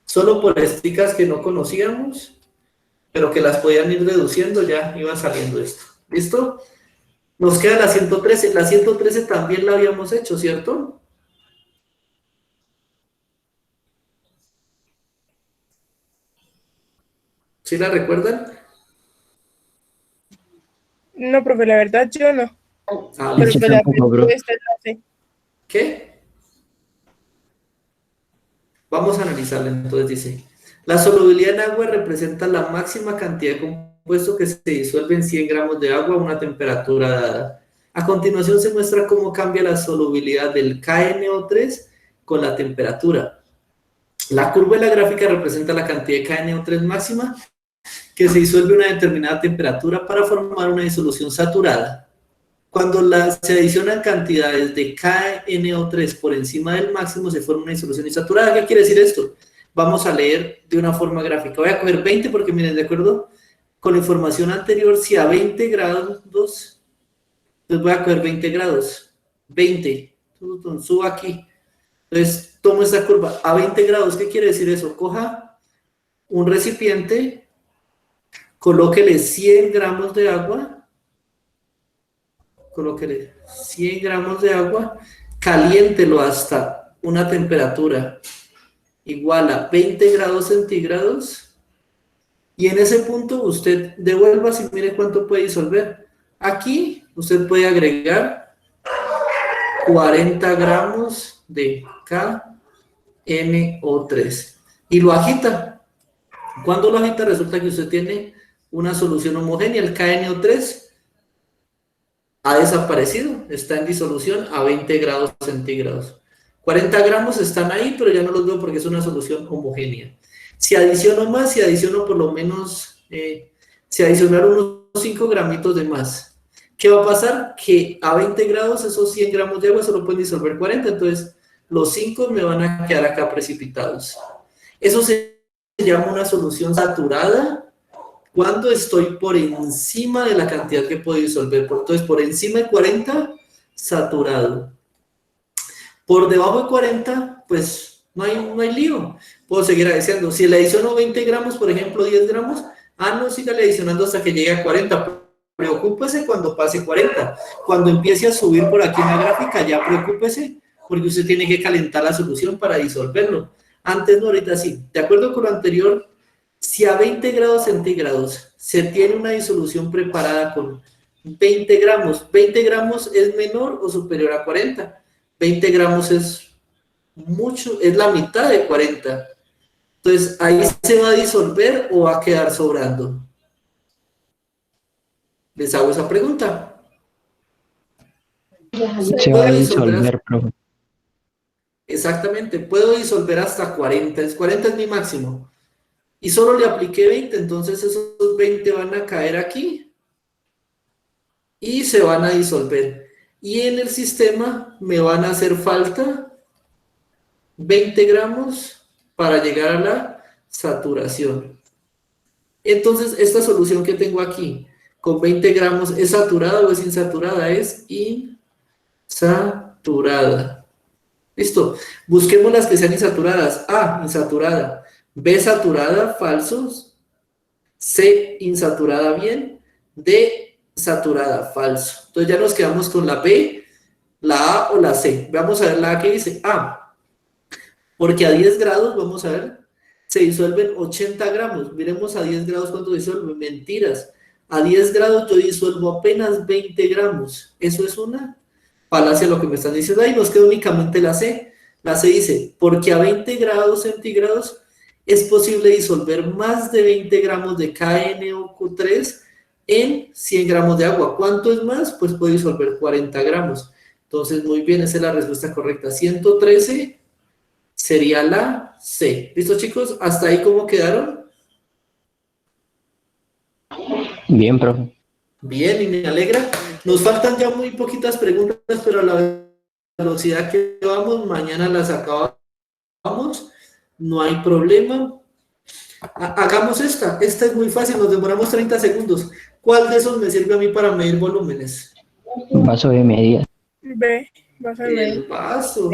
S1: Solo por esticas que no conocíamos, pero que las podían ir deduciendo, ya iba saliendo esto. ¿Listo? Nos queda la 113. La 113 también la habíamos hecho, ¿cierto? ¿Sí la recuerdan?
S2: No, profe, la verdad yo no.
S1: Ah,
S2: Pero
S1: listo.
S2: pues la respuesta la sé.
S1: ¿Qué? Vamos a analizarla. Entonces dice, la solubilidad en agua representa la máxima cantidad de compuesto que se disuelve en 100 gramos de agua a una temperatura dada. A continuación se muestra cómo cambia la solubilidad del KNO3 con la temperatura. La curva de la gráfica representa la cantidad de KNO3 máxima que se disuelve a una determinada temperatura para formar una disolución saturada. Cuando se adicionan cantidades de KNO3 por encima del máximo, se forma una disolución insaturada. ¿Qué quiere decir esto? Vamos a leer de una forma gráfica. Voy a coger 20 porque, miren, de acuerdo con la información anterior, si a 20 grados, entonces voy a coger 20 grados. 20. Subo aquí. Entonces, tomo esta curva. A 20 grados, ¿qué quiere decir eso? Coja un recipiente, colóquele 100 gramos de agua, colóquele 100 gramos de agua, caliéntelo hasta una temperatura igual a 20 grados centígrados y en ese punto usted devuelva y mire cuánto puede disolver. Aquí usted puede agregar 40 gramos de KNO3 y lo agita. Cuando lo agita resulta que usted tiene una solución homogénea. El KNO3 ha desaparecido, está en disolución a 20 grados centígrados. 40 gramos están ahí, pero ya no los veo porque es una solución homogénea. Si adiciono más, si adiciono por lo menos, si adicionaron unos 5 gramitos de más, ¿qué va a pasar? Que a 20 grados esos 100 gramos de agua solo pueden disolver 40, entonces los 5 me van a quedar acá precipitados. Eso se llama una solución saturada cuando estoy por encima de la cantidad que puedo disolver. Entonces, por encima de 40, saturado. Por debajo de 40, pues no hay lío. Puedo seguir adicionando. Si le adiciono 20 gramos, por ejemplo, 10 gramos, no, sígale adicionando hasta que llegue a 40. Preocúpese cuando pase 40. Cuando empiece a subir por aquí en la gráfica, ya preocúpese, porque usted tiene que calentar la solución para disolverlo. Antes no, ahorita sí. De acuerdo con lo anterior, si a 20 grados centígrados se tiene una disolución preparada con 20 gramos, ¿20 gramos es menor o superior a 40? 20 gramos es mucho, es la mitad de 40. Entonces, ¿ahí se va a disolver o va a quedar sobrando? Les hago esa pregunta.
S6: Se va a
S1: Puedo disolver
S6: disolver, profe.
S1: exactamente, puedo disolver hasta 40, 40 es mi máximo. Y solo le apliqué 20, entonces esos 20 van a caer aquí y se van a disolver. Y en el sistema me van a hacer falta 20 gramos para llegar a la saturación. Entonces, esta solución que tengo aquí, con 20 gramos, ¿es saturada o es insaturada? Es insaturada. Listo. Busquemos las que sean insaturadas. A, insaturada. B, saturada, falsos. C, insaturada, bien. D, saturada, falso. Entonces ya nos quedamos con la B, la A o la C. Vamos a ver la A que dice A. Porque a 10 grados, vamos a ver, se disuelven 80 gramos. Miremos a 10 grados cuánto disuelve. Mentiras. A 10 grados yo disuelvo apenas 20 gramos. Eso es una falacia lo que me están diciendo. Ahí nos queda únicamente la C. La C dice, porque a 20 grados centígrados es posible disolver más de 20 gramos de KNO3 en 100 gramos de agua. ¿Cuánto es más? Pues puede disolver 40 gramos. Entonces, muy bien, esa es la respuesta correcta. 113 sería la C. ¿Listo, chicos? ¿Hasta ahí cómo quedaron?
S6: Bien, profe.
S1: Bien, y me alegra. Nos faltan ya muy poquitas preguntas, pero a la velocidad que vamos, mañana las acabamos. No hay problema. Hagamos esta. Esta es muy fácil, nos demoramos 30 segundos. ¿Cuál de esos me sirve a mí para medir volúmenes?
S6: Vaso de medidas.
S2: B, vas a ver.
S1: El vaso.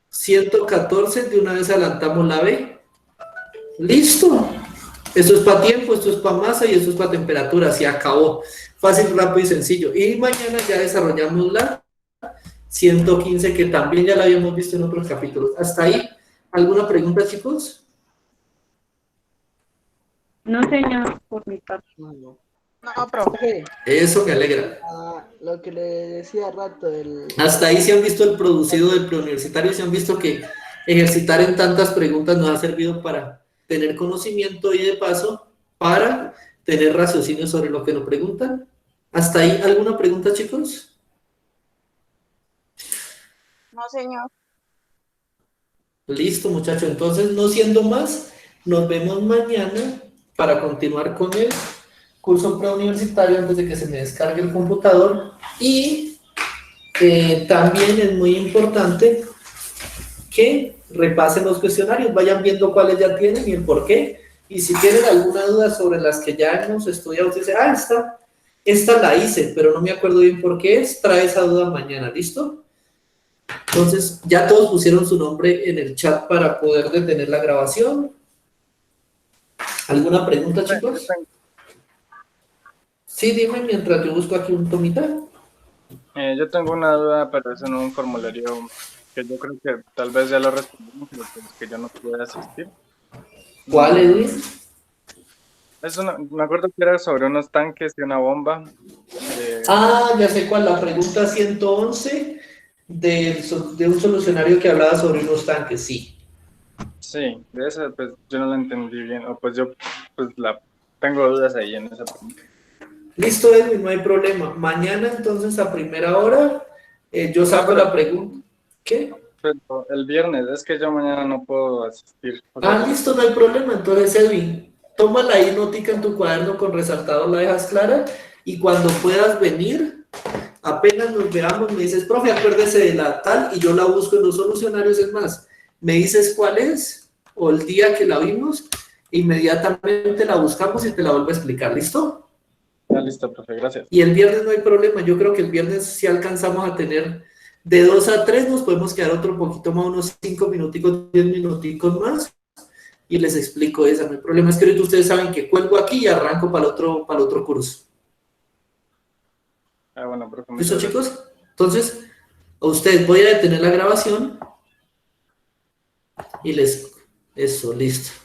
S1: 114, de una vez adelantamos la B. Listo. Esto es para tiempo, esto es para masa y esto es para temperatura. Se acabó. Fácil, rápido y sencillo. Y mañana ya desarrollamos la 115, que también ya la habíamos visto en otros capítulos. ¿Hasta ahí? ¿Alguna pregunta, chicos?
S4: No, señor, por mi parte.
S5: No, profe.
S1: Eso me alegra.
S7: Lo que le decía rato,
S1: Hasta ahí se han visto el producido del preuniversitario, se han visto que ejercitar en tantas preguntas nos ha servido para tener conocimiento y de paso para tener raciocinio sobre lo que nos preguntan. ¿Hasta ahí alguna pregunta, chicos?
S5: No, señor.
S1: Listo, muchachos. Entonces, no siendo más, nos vemos mañana para continuar con el curso preuniversitario antes de que se me descargue el computador. Y también es muy importante que repasen los cuestionarios, vayan viendo cuáles ya tienen y el por qué. Y si tienen alguna duda sobre las que ya hemos estudiado, usted dice, esta la hice, pero no me acuerdo bien por qué es, trae esa duda mañana, ¿listo? Entonces, ya todos pusieron su nombre en el chat para poder detener la grabación. ¿Alguna pregunta, chicos? Sí, dime mientras yo busco aquí un tomita.
S8: Yo tengo una duda, pero es en un formulario que yo creo que tal vez ya lo respondimos, pero que yo no pude asistir.
S1: ¿Cuál, Edwin?
S8: Me acuerdo que era sobre unos tanques y una bomba.
S1: Ya sé cuál, la pregunta 111 de un solucionario que hablaba sobre unos tanques, sí.
S8: Sí, de esa pues yo no la entendí bien, o pues yo pues tengo dudas ahí en esa pregunta.
S1: Listo, Edwin, no hay problema. Mañana entonces a primera hora yo saco la pregunta. ¿Qué?
S8: Pero el viernes, es que yo mañana no puedo asistir.
S1: Listo, no hay problema. Entonces, Edwin, tómala ahí, notica en tu cuaderno con resaltado, la dejas clara y cuando puedas venir, apenas nos veamos, me dices, profe, acuérdese de la tal y yo la busco en los solucionarios. Es más, me dices cuál es o el día que la vimos, inmediatamente la buscamos y te la vuelvo a explicar. ¿Listo?
S8: Listo, profe, gracias.
S1: Y el viernes no hay problema. Yo creo que el viernes si alcanzamos a tener de 2 a 3, nos podemos quedar otro poquito más, unos 5 minuticos, 10 minuticos más y les explico esa. No hay problema, es que ahorita ustedes saben que cuelgo aquí y arranco para el otro curso.
S8: Bueno, profe.
S1: ¿Listo, chicos? Entonces, a ustedes voy a detener la grabación y eso, listo.